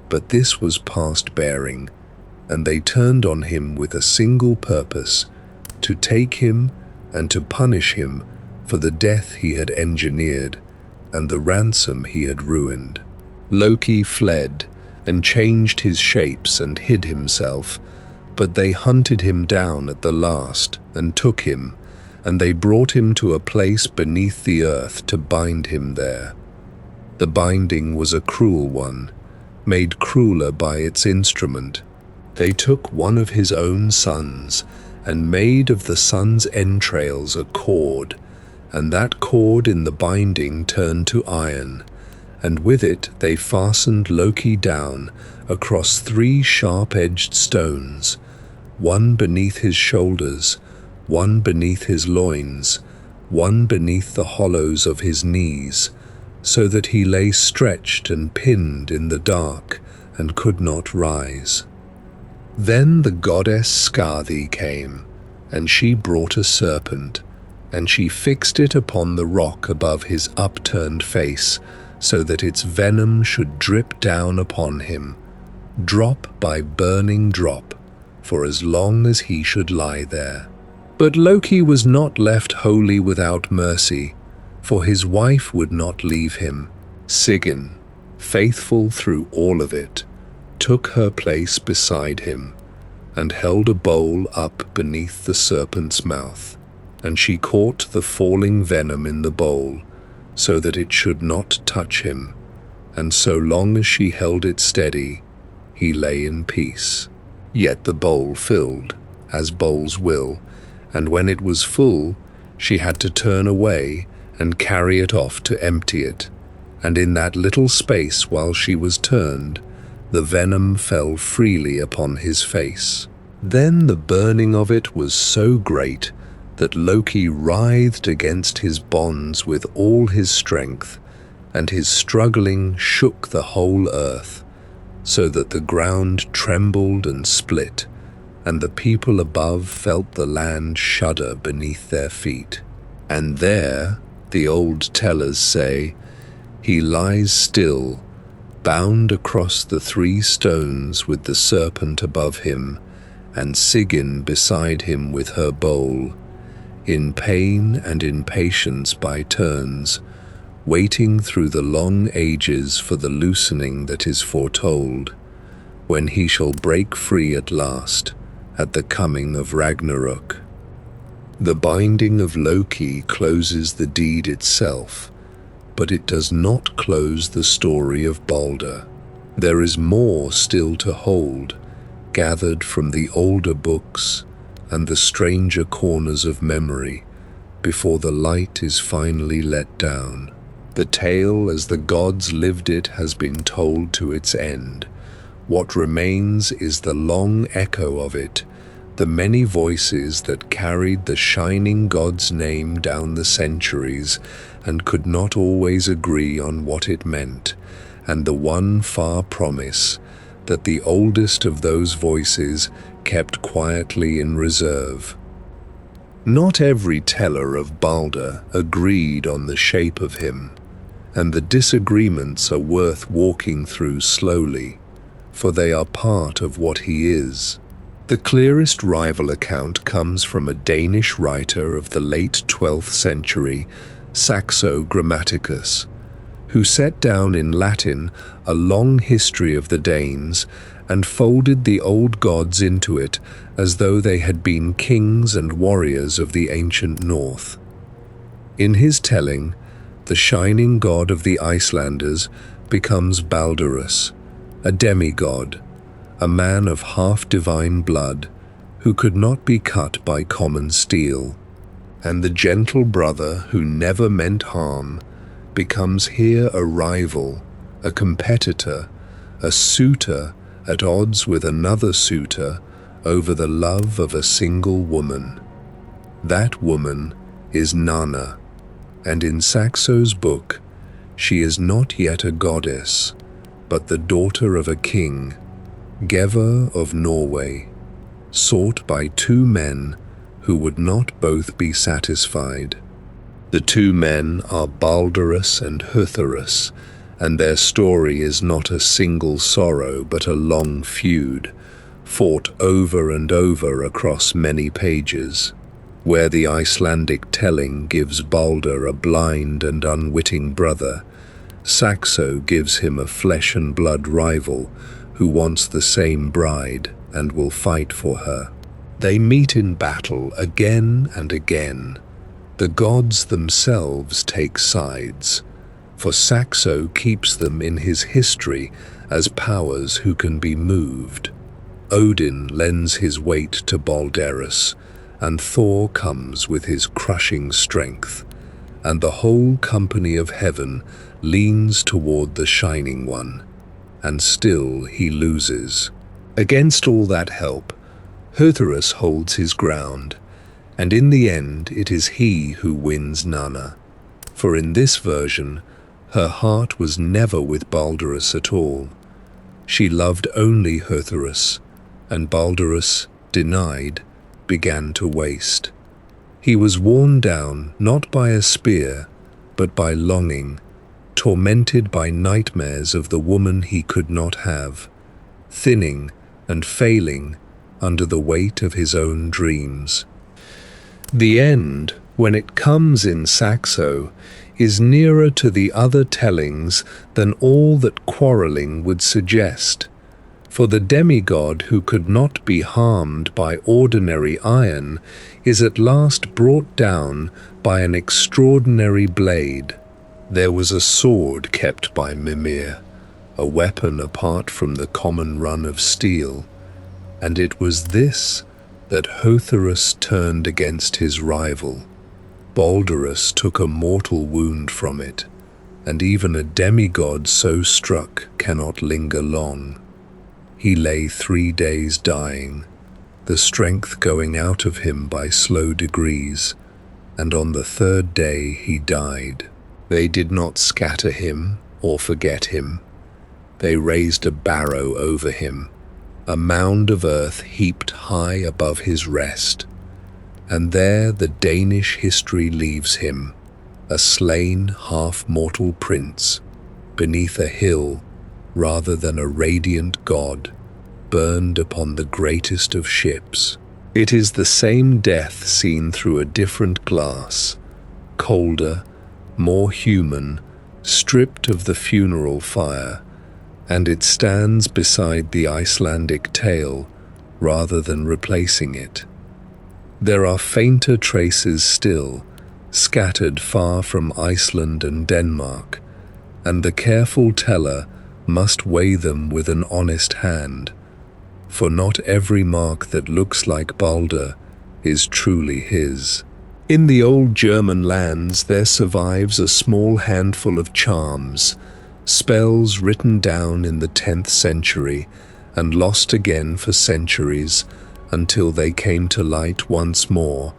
But this was past bearing, and they turned on him with a single purpose, to take him and to punish him for the death he had engineered and the ransom he had ruined. Loki fled and changed his shapes and hid himself, but they hunted him down at the last and took him, and they brought him to a place beneath the earth to bind him there. The binding was a cruel one, made crueler by its instrument. They took one of his own sons and made of the son's entrails a cord, and that cord in the binding turned to iron, and with it they fastened Loki down across 3 sharp-edged stones, one beneath his shoulders, one beneath his loins, one beneath the hollows of his knees, so that he lay stretched and pinned in the dark and could not rise. Then the goddess Skarði came, and she brought a serpent, and she fixed it upon the rock above his upturned face, so that its venom should drip down upon him, drop by burning drop, for as long as he should lie there. But Loki was not left wholly without mercy, for his wife would not leave him. Sigyn, faithful through all of it, took her place beside him, and held a bowl up beneath the serpent's mouth, and she caught the falling venom in the bowl, so that it should not touch him, and so long as she held it steady, he lay in peace. Yet the bowl filled, as bowls will, and when it was full, she had to turn away and carry it off to empty it, and in that little space while she was turned, the venom fell freely upon his face. Then the burning of it was so great that Loki writhed against his bonds with all his strength, and his struggling shook the whole earth, so that the ground trembled and split, and the people above felt the land shudder beneath their feet. And there, the old tellers say, he lies still, bound across the 3 stones with the serpent above him, and Sigyn beside him with her bowl, in pain and in patience by turns, waiting through the long ages for the loosening that is foretold, when he shall break free at last, at the coming of Ragnarök. The binding of Loki closes the deed itself, but it does not close the story of Baldr. There is more still to hold, gathered from the older books and the stranger corners of memory, before the light is finally let down. The tale as the gods lived it has been told to its end. What remains is the long echo of it, the many voices that carried the shining god's name down the centuries and could not always agree on what it meant, and the one far promise that the oldest of those voices kept quietly in reserve. Not every teller of Baldr agreed on the shape of him, and the disagreements are worth walking through slowly, for they are part of what he is. The clearest rival account comes from a Danish writer of the late 12th century, Saxo Grammaticus, who set down in Latin a long history of the Danes and folded the old gods into it as though they had been kings and warriors of the ancient North. In his telling, the shining god of the Icelanders becomes Baldr, a demigod, a man of half-divine blood who could not be cut by common steel, and the gentle brother who never meant harm becomes here a rival, a competitor, a suitor at odds with another suitor over the love of a single woman. That woman is Nanna, and in Saxo's book, she is not yet a goddess, but the daughter of a king, Geva of Norway, sought by two men who would not both be satisfied. The two men are Baldr Is and Höðr, and their story is not a single sorrow but a long feud, fought over and over across many pages, where the Icelandic telling gives Baldr a blind and unwitting brother. Saxo gives him a flesh-and-blood rival who wants the same bride and will fight for her. They meet in battle again and again. The gods themselves take sides, for Saxo keeps them in his history as powers who can be moved. Odin lends his weight to Baldr Is, and Thor comes with his crushing strength, and the whole company of heaven leans toward the Shining One, and still he loses. Against all that help, Höðr holds his ground, and in the end it is he who wins Nanna, for in this version her heart was never with Baldr Is at all. She loved only Höðr Is, and Baldr Is, denied, began to waste. He was worn down not by a spear, but by longing, tormented by nightmares of the woman he could not have, thinning and failing under the weight of his own dreams. The end, when it comes in Saxo, is nearer to the other tellings than all that quarrelling would suggest. For the demigod who could not be harmed by ordinary iron is at last brought down by an extraordinary blade. There was a sword kept by Mimir, a weapon apart from the common run of steel, and it was this that Höðr turned against his rival. Baldr Is took a mortal wound from it, and even a demigod so struck cannot linger long. He lay 3 days dying, the strength going out of him by slow degrees, and on the 3rd day he died. They did not scatter him or forget him. They raised a barrow over him, a mound of earth heaped high above his rest, and there the Danish history leaves him, a slain half-mortal prince, beneath a hill rather than a radiant god, burned upon the greatest of ships. It is the same death seen through a different glass, colder, more human, stripped of the funeral fire, and it stands beside the Icelandic tale rather than replacing it. There are fainter traces still, scattered far from Iceland and Denmark, and the careful teller must weigh them with an honest hand, for not every mark that looks like Baldr is truly his. In the old German lands there survives a small handful of charms, spells written down in the 10th century and lost again for centuries until they came to light once more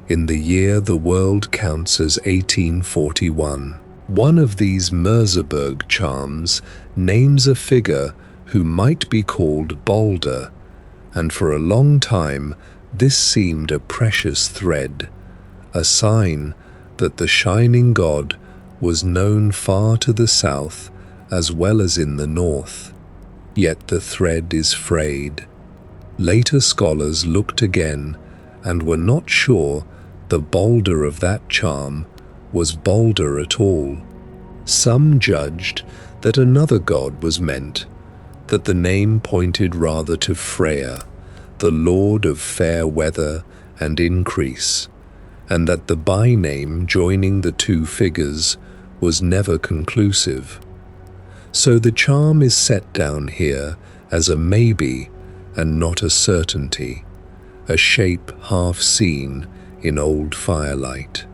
in the year the world counts as 1841. One of these Merseburg charms names a figure who might be called Baldr, and for a long time this seemed a precious thread, a sign that the shining god was known far to the south as well as in the north. Yet the thread is frayed. Later scholars looked again and were not sure the Baldr of that charm was Baldr at all. Some judged that another god was meant, that the name pointed rather to Freyr, the lord of fair weather and increase, and that the by-name joining the two figures was never conclusive. So the charm is set down here as a maybe and not a certainty, a shape half seen in old firelight.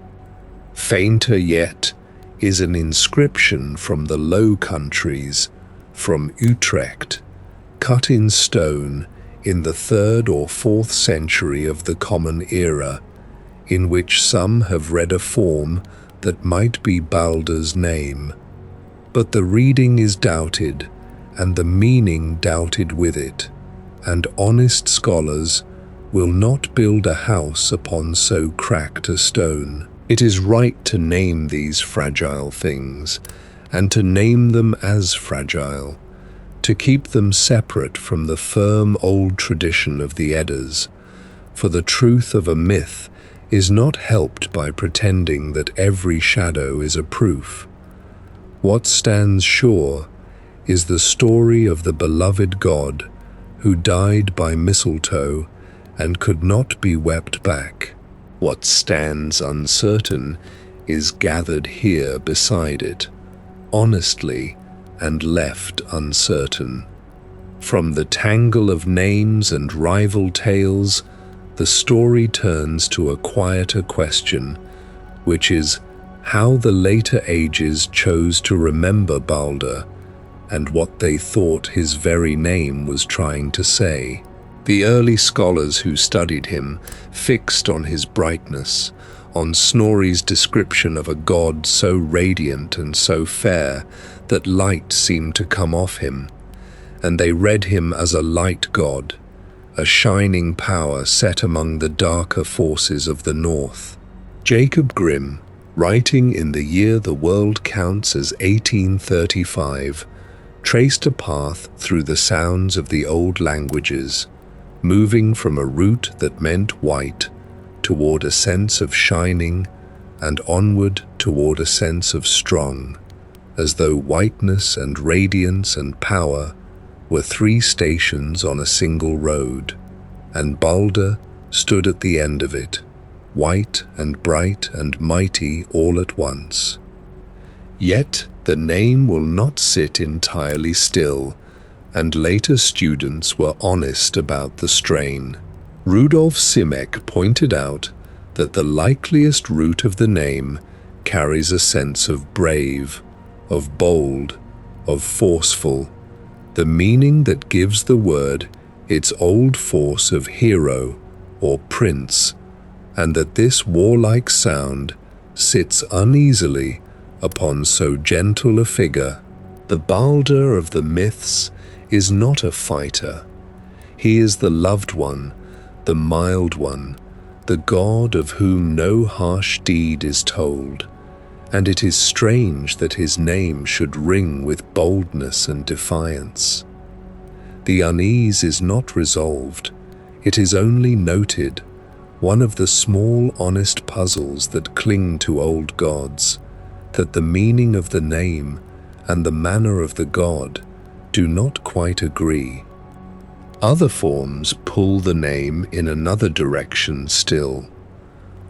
Fainter yet is an inscription from the Low Countries, from Utrecht, cut in stone in the 3rd or 4th century of the Common Era, in which some have read a form that might be Baldr's name. But the reading is doubted, and the meaning doubted with it, and honest scholars will not build a house upon so cracked a stone. It is right to name these fragile things, and to name them as fragile, to keep them separate from the firm old tradition of the Eddas, for the truth of a myth is not helped by pretending that every shadow is a proof. What stands sure is the story of the beloved god who died by mistletoe and could not be wept back. What stands uncertain is gathered here beside it, honestly and left uncertain. From the tangle of names and rival tales, the story turns to a quieter question, which is how the later ages chose to remember Baldr and what they thought his very name was trying to say. The early scholars who studied him fixed on his brightness, on Snorri's description of a god so radiant and so fair that light seemed to come off him, and they read him as a light god, a shining power set among the darker forces of the north. Jacob Grimm, writing in the year the world counts as 1835, traced a path through the sounds of the old languages, moving from a root that meant white toward a sense of shining and onward toward a sense of strong, as though whiteness and radiance and power were 3 stations on a single road, and Baldr stood at the end of it, white and bright and mighty all at once. Yet the name will not sit entirely still, and later students were honest about the strain. Rudolf Simek pointed out that the likeliest root of the name carries a sense of brave, of bold, of forceful, the meaning that gives the word its old force of hero or prince, and that this warlike sound sits uneasily upon so gentle a figure. The Baldr of the myths is not a fighter. He is the loved one, the mild one, the god of whom no harsh deed is told, and it is strange that his name should ring with boldness and defiance. The unease is not resolved, it is only noted, one of the small honest puzzles that cling to old gods, that the meaning of the name and the manner of the god do not quite agree. Other forms pull the name in another direction still.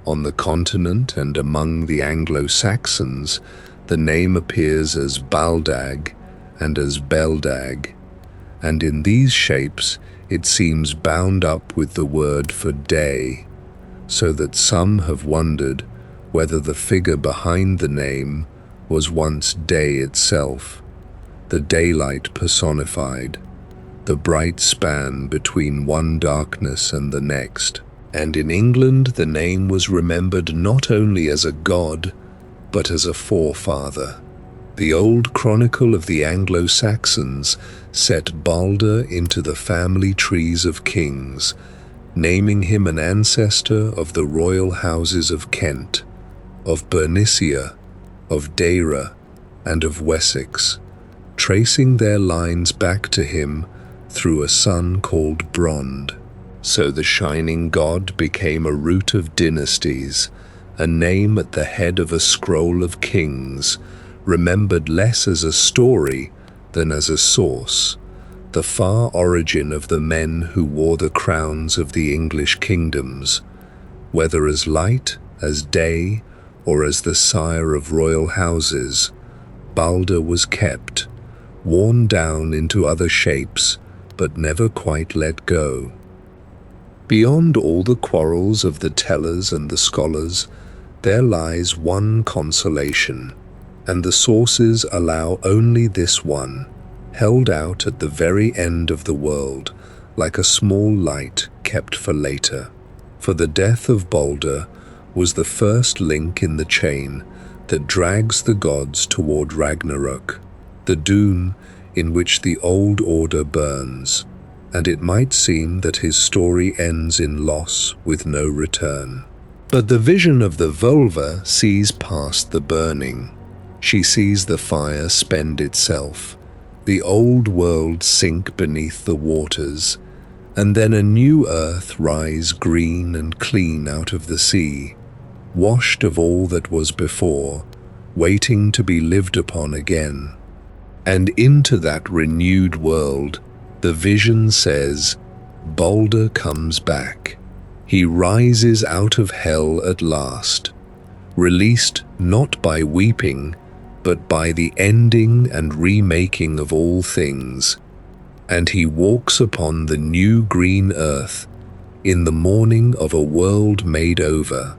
On the continent and among the Anglo-Saxons, the name appears as Baldag and as Beldag, and in these shapes it seems bound up with the word for day, so that some have wondered whether the figure behind the name was once day itself, the daylight personified, the bright span between one darkness and the next. And in England the name was remembered not only as a god, but as a forefather. The old chronicle of the Anglo-Saxons set Baldr into the family trees of kings, naming him an ancestor of the royal houses of Kent, of Bernicia, of Deira, and of Wessex, tracing their lines back to him through a son called Brond. So the shining god became a root of dynasties, a name at the head of a scroll of kings, remembered less as a story than as a source, the far origin of the men who wore the crowns of the English kingdoms, whether as light, as day, or as the sire of royal houses. Baldr was kept, worn down into other shapes, but never quite let go. Beyond all the quarrels of the tellers and the scholars, there lies one consolation, and the sources allow only this one, held out at the very end of the world, like a small light kept for later. For the death of Baldr was the first link in the chain that drags the gods toward Ragnarök, the doom in which the old order burns, and it might seem that his story ends in loss with no return. But the vision of the Völva sees past the burning. She sees the fire spend itself, the old world sink beneath the waters, and then a new earth rise green and clean out of the sea, washed of all that was before, waiting to be lived upon again. And into that renewed world, the vision says, Baldr comes back. He rises out of hell at last, released not by weeping, but by the ending and remaking of all things. And he walks upon the new green earth in the morning of a world made over.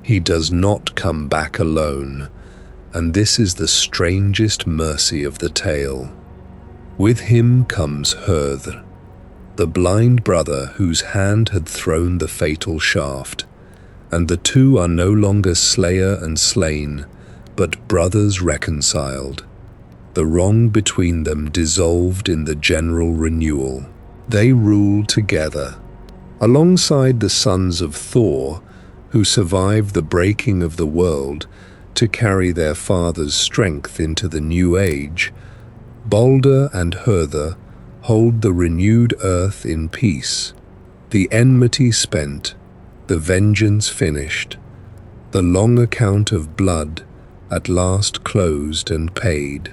He does not come back alone, and this is the strangest mercy of the tale. With him comes Höðr, the blind brother whose hand had thrown the fatal shaft, and the two are no longer slayer and slain, but brothers reconciled, the wrong between them dissolved in the general renewal. They rule together, alongside the sons of Thor, who survived the breaking of the world to carry their father's strength into the new age. Baldr and Höðr hold the renewed earth in peace, the enmity spent, the vengeance finished, the long account of blood at last closed and paid.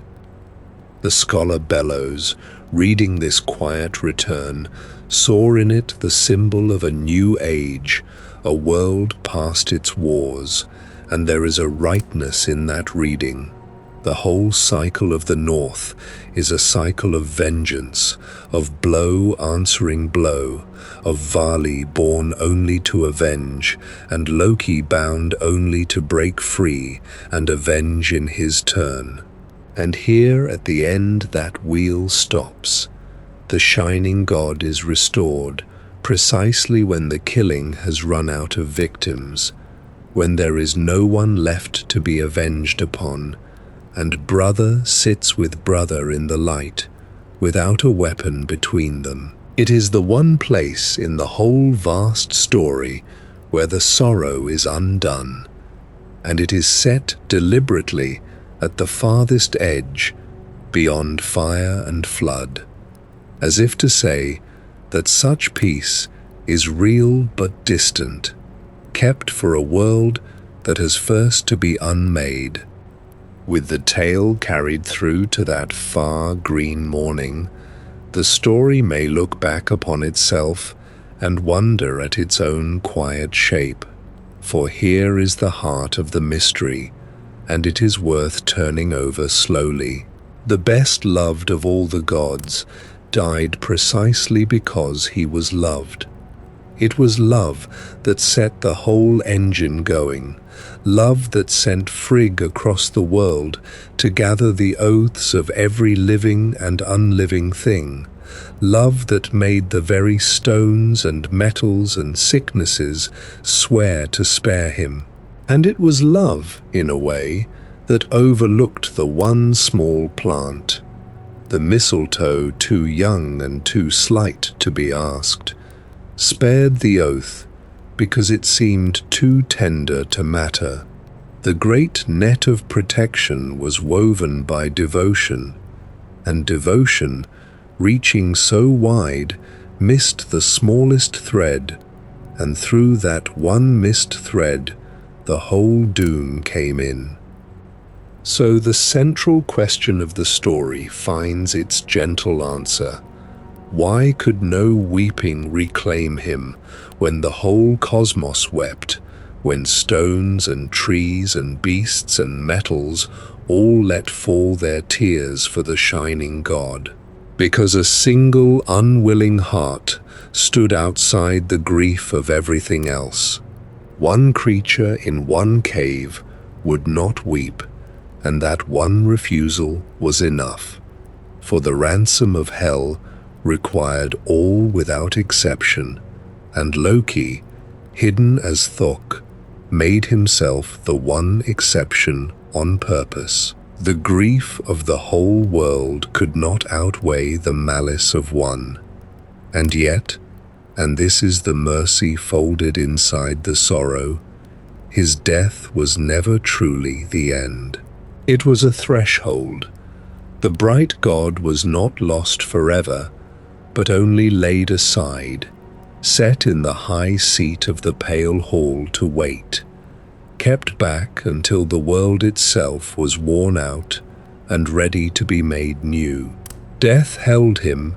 The scholar bellows, reading this quiet return, saw in it the symbol of a new age, a world past its wars, and there is a rightness in that reading. The whole cycle of the North is a cycle of vengeance, of blow answering blow, of Váli born only to avenge, and Loki bound only to break free and avenge in his turn. And here at the end that wheel stops. The shining god is restored, precisely when the killing has run out of victims, when there is no one left to be avenged upon, and brother sits with brother in the light, without a weapon between them. It is the one place in the whole vast story where the sorrow is undone, and it is set deliberately at the farthest edge, beyond fire and flood, as if to say that such peace is real but distant, kept for a world that has first to be unmade. With the tale carried through to that far green morning, the story may look back upon itself and wonder at its own quiet shape. For here is the heart of the mystery, and it is worth turning over slowly. The best loved of all the gods died precisely because he was loved. It was love that set the whole engine going, love that sent Frigg across the world to gather the oaths of every living and unliving thing, love that made the very stones and metals and sicknesses swear to spare him. And it was love, in a way, that overlooked the one small plant, the mistletoe too young and too slight to be asked, spared the oath because it seemed too tender to matter. The great net of protection was woven by devotion, and devotion, reaching so wide, missed the smallest thread, and through that one missed thread, the whole doom came in. So the central question of the story finds its gentle answer. Why could no weeping reclaim him when the whole cosmos wept, when stones and trees and beasts and metals all let fall their tears for the shining god? Because a single unwilling heart stood outside the grief of everything else. One creature in one cave would not weep, and that one refusal was enough, for the ransom of hell required all without exception, and Loki, hidden as Þökk, made himself the one exception on purpose. The grief of the whole world could not outweigh the malice of one. And yet, and this is the mercy folded inside the sorrow, his death was never truly the end. It was a threshold. The bright god was not lost forever, but only laid aside, set in the high seat of the pale hall to wait, kept back until the world itself was worn out and ready to be made new. Death held him,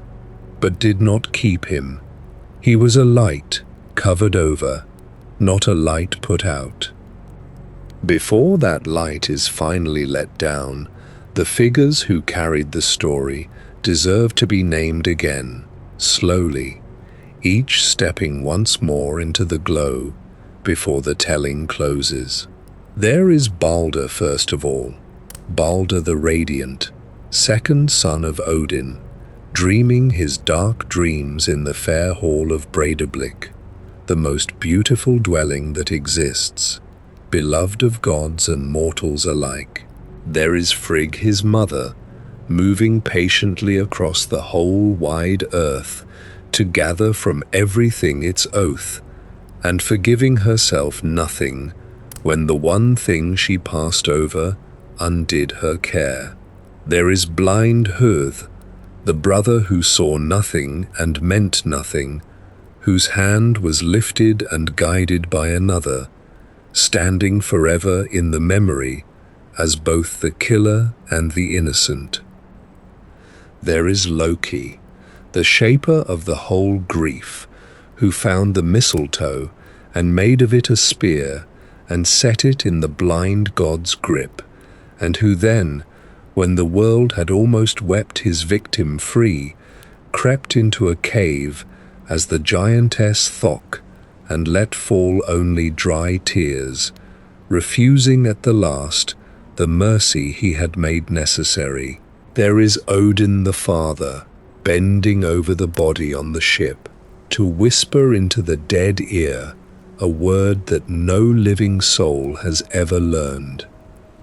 but did not keep him. He was a light covered over, not a light put out. Before that light is finally let down, the figures who carried the story deserve to be named again, slowly, each stepping once more into the glow before the telling closes. There is Baldr first of all, Baldr the Radiant, second son of Odin, dreaming his dark dreams in the fair hall of Breidablik, the most beautiful dwelling that exists, beloved of gods and mortals alike. There is Frigg, his mother, moving patiently across the whole wide earth to gather from everything its oath, and forgiving herself nothing when the one thing she passed over undid her care. There is blind Höðr, the brother who saw nothing and meant nothing, whose hand was lifted and guided by another, standing forever in the memory as both the killer and the innocent. There is Loki, the shaper of the whole grief, who found the mistletoe and made of it a spear and set it in the blind god's grip, and who then, when the world had almost wept his victim free, crept into a cave as the giantess Þökk and let fall only dry tears, refusing at the last the mercy he had made necessary. There is Odin the father, bending over the body on the ship, to whisper into the dead ear a word that no living soul has ever learned,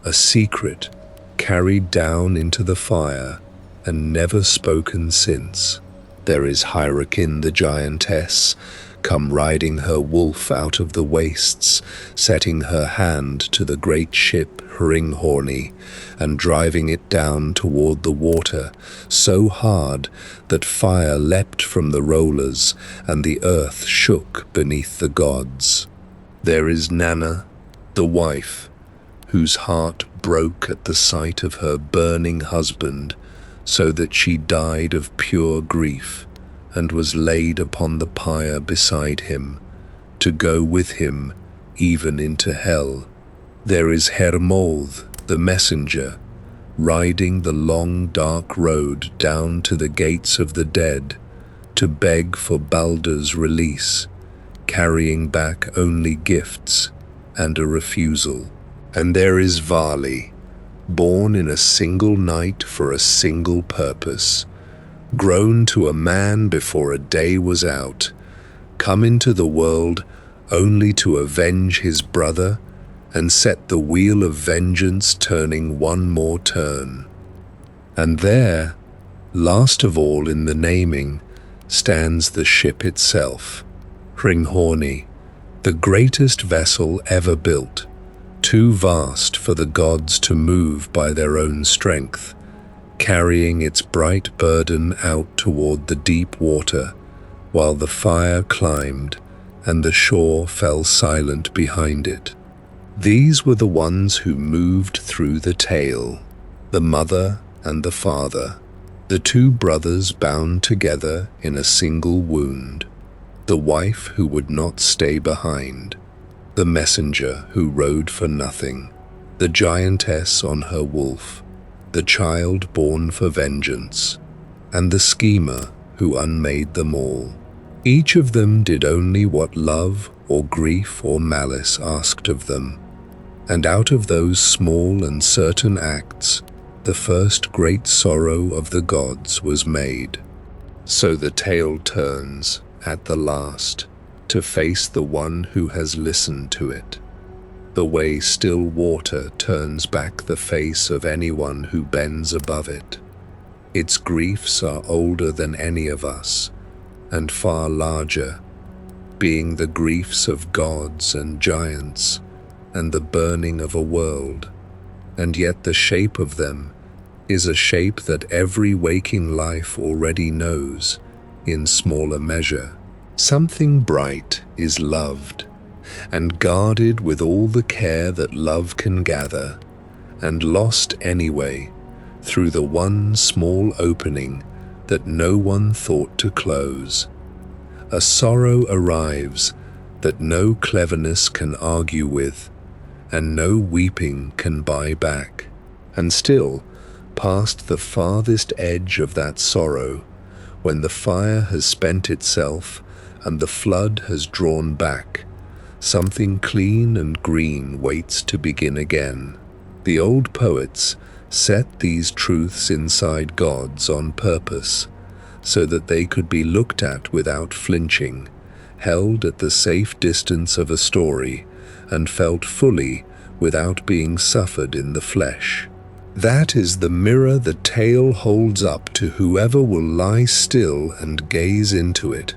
a secret carried down into the fire and never spoken since. There is Hyrrokin the giantess, come riding her wolf out of the wastes, setting her hand to the great ship Hringhorni, and driving it down toward the water, so hard that fire leapt from the rollers and the earth shook beneath the gods. There is Nanna, the wife, whose heart broke at the sight of her burning husband, so that she died of pure grief, and was laid upon the pyre beside him, to go with him even into hell. There is Hermóðr, the messenger, riding the long dark road down to the gates of the dead, to beg for Baldr's release, carrying back only gifts and a refusal. And there is Váli, born in a single night for a single purpose, grown to a man before a day was out, come into the world only to avenge his brother and set the wheel of vengeance turning one more turn. And there, last of all in the naming, stands the ship itself, Hringhorni, the greatest vessel ever built, too vast for the gods to move by their own strength, carrying its bright burden out toward the deep water, while the fire climbed and the shore fell silent behind it. These were the ones who moved through the tale, the mother and the father, the two brothers bound together in a single wound, the wife who would not stay behind, the messenger who rode for nothing, the giantess on her wolf, the child born for vengeance, and the schemer who unmade them all. Each of them did only what love or grief or malice asked of them, and out of those small and certain acts, the first great sorrow of the gods was made. So the tale turns, at the last, to face the one who has listened to it, the way still water turns back the face of anyone who bends above it. Its griefs are older than any of us, and far larger, being the griefs of gods and giants, and the burning of a world, and yet the shape of them is a shape that every waking life already knows, in smaller measure. Something bright is loved, and guarded with all the care that love can gather, and lost anyway, through the one small opening that no one thought to close. A sorrow arrives that no cleverness can argue with, and no weeping can buy back. And still, past the farthest edge of that sorrow, when the fire has spent itself and the flood has drawn back, something clean and green waits to begin again. The old poets set these truths inside gods on purpose, so that they could be looked at without flinching, held at the safe distance of a story, and felt fully without being suffered in the flesh. That is the mirror the tale holds up to whoever will lie still and gaze into it,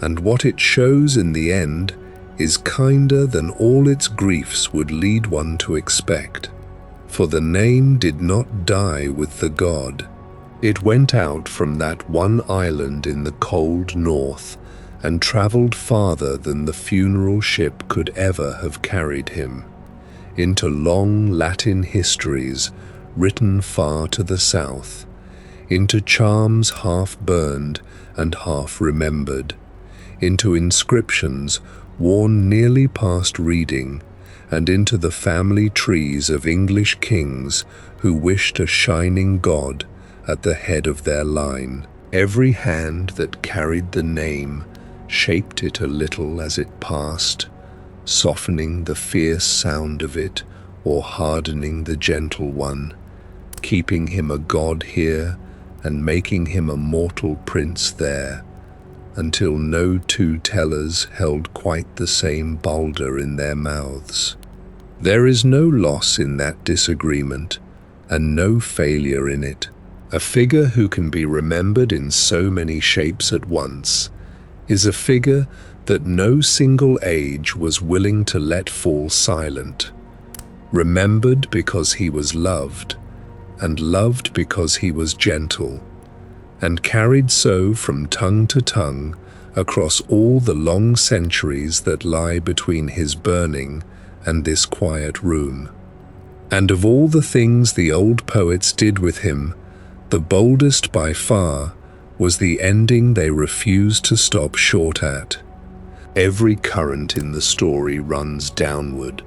and what it shows in the end is kinder than all its griefs would lead one to expect. For the name did not die with the god. It went out from that one island in the cold north and traveled farther than the funeral ship could ever have carried him, into long Latin histories written far to the south, into charms half burned and half remembered, into inscriptions worn nearly past reading, and into the family trees of English kings who wished a shining god at the head of their line. Every hand that carried the name shaped it a little as it passed, softening the fierce sound of it or hardening the gentle one, keeping him a god here and making him a mortal prince there, until no two tellers held quite the same Baldr in their mouths. There is no loss in that disagreement, and no failure in it. A figure who can be remembered in so many shapes at once is a figure that no single age was willing to let fall silent. Remembered because he was loved, and loved because he was gentle, and carried so from tongue to tongue across all the long centuries that lie between his burning and this quiet room. And of all the things the old poets did with him, the boldest by far was the ending they refused to stop short at. Every current in the story runs downward,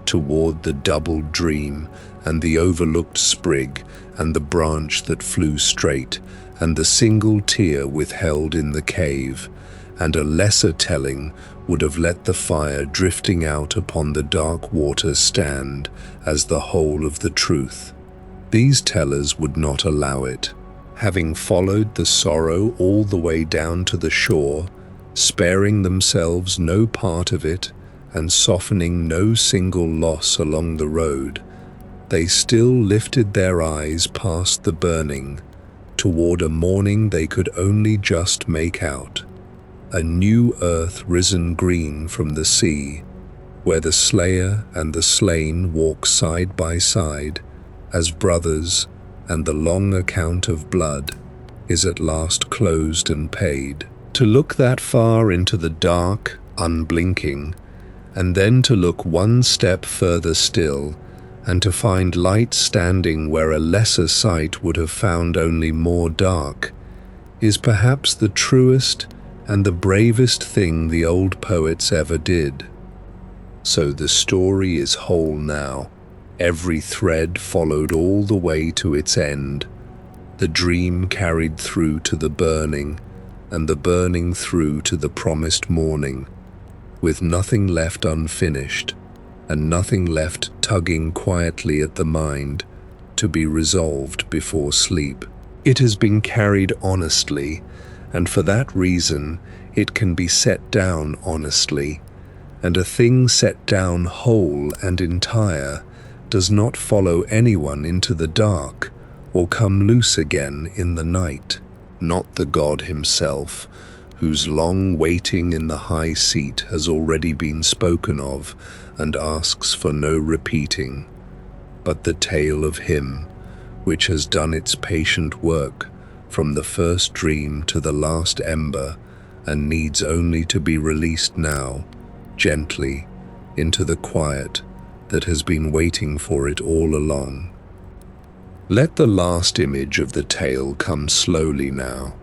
toward the doubled dream, and the overlooked sprig, and the branch that flew straight, and the single tear withheld in the cave, and a lesser telling would have let the fire drifting out upon the dark water stand as the whole of the truth. These tellers would not allow it, having followed the sorrow all the way down to the shore, sparing themselves no part of it, and softening no single loss along the road, they still lifted their eyes past the burning, toward a morning they could only just make out. A new earth risen green from the sea, where the slayer and the slain walk side by side as brothers, and the long account of blood is at last closed and paid. To look that far into the dark, unblinking, and then to look one step further still, and to find light standing where a lesser sight would have found only more dark, is perhaps the truest and the bravest thing the old poets ever did. So the story is whole now. Every thread followed all the way to its end. The dream carried through to the burning, and the burning through to the promised morning, with nothing left unfinished, and nothing left tugging quietly at the mind to be resolved before sleep. It has been carried honestly, and for that reason it can be set down honestly, and a thing set down whole and entire does not follow anyone into the dark or come loose again in the night. Not the god himself, whose long waiting in the high seat has already been spoken of and asks for no repeating, but the tale of him, which has done its patient work from the first dream to the last ember, and needs only to be released now, gently, into the quiet that has been waiting for it all along. Let the last image of the tale come slowly now,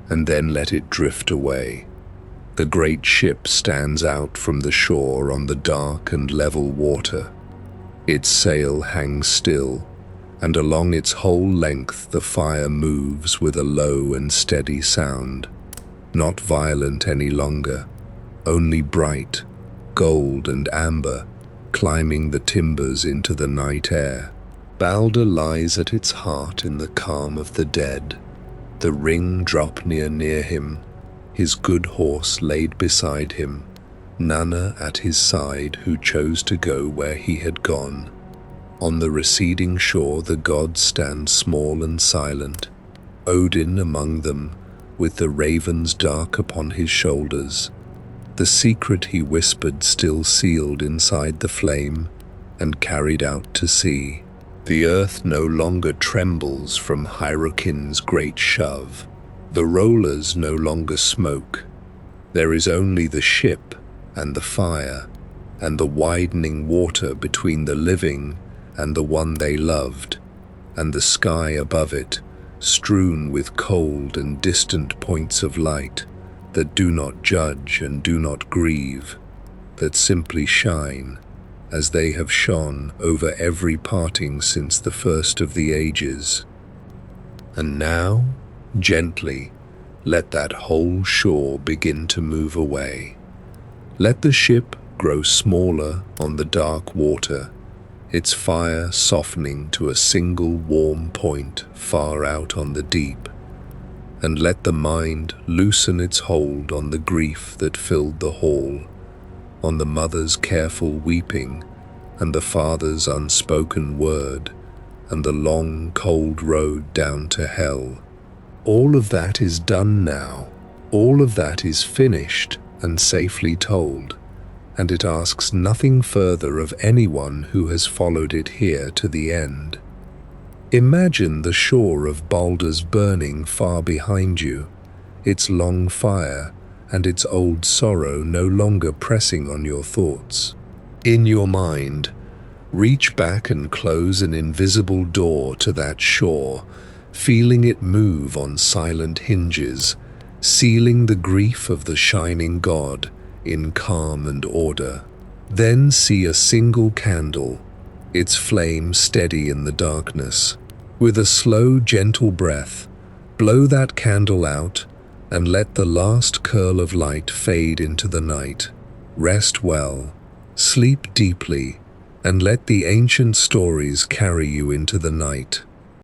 and then let it drift away. The great ship stands out from the shore on the dark and level water. Its sail hangs still, and along its whole length the fire moves with a low and steady sound, not violent any longer, only bright, gold and amber, climbing the timbers into the night air. Baldr lies at its heart in the calm of the dead, the ring Draupnir near him, his good horse laid beside him, Nanna at his side who chose to go where he had gone. On the receding shore the gods stand small and silent, Odin among them, with the ravens dark upon his shoulders, the secret he whispered still sealed inside the flame and carried out to sea. The earth no longer trembles from Hyrrokin's great shove. The rollers no longer smoke. There is only the ship and the fire and the widening water between the living and the one they loved, and the sky above it, strewn with cold and distant points of light that do not judge and do not grieve, that simply shine as they have shone over every parting since the first of the ages. And now, gently, let that whole shore begin to move away. Let the ship grow smaller on the dark water, its fire softening to a single warm point far out on the deep, and let the mind loosen its hold on the grief that filled the hall, on the mother's careful weeping, and the father's unspoken word, and the long, cold road down to hell. All of that is done now. All of that is finished and safely told, and it asks nothing further of anyone who has followed it here to the end. Imagine the shore of Baldr's burning far behind you, its long fire and its old sorrow no longer pressing on your thoughts. In your mind, reach back and close an invisible door to that shore, feeling it move on silent hinges, sealing the grief of the shining god in calm and order. Then see a single candle, its flame steady in the darkness. With a slow, gentle breath, blow that candle out and let the last curl of light fade into the night. Rest well, sleep deeply, and let the ancient stories carry you into the night.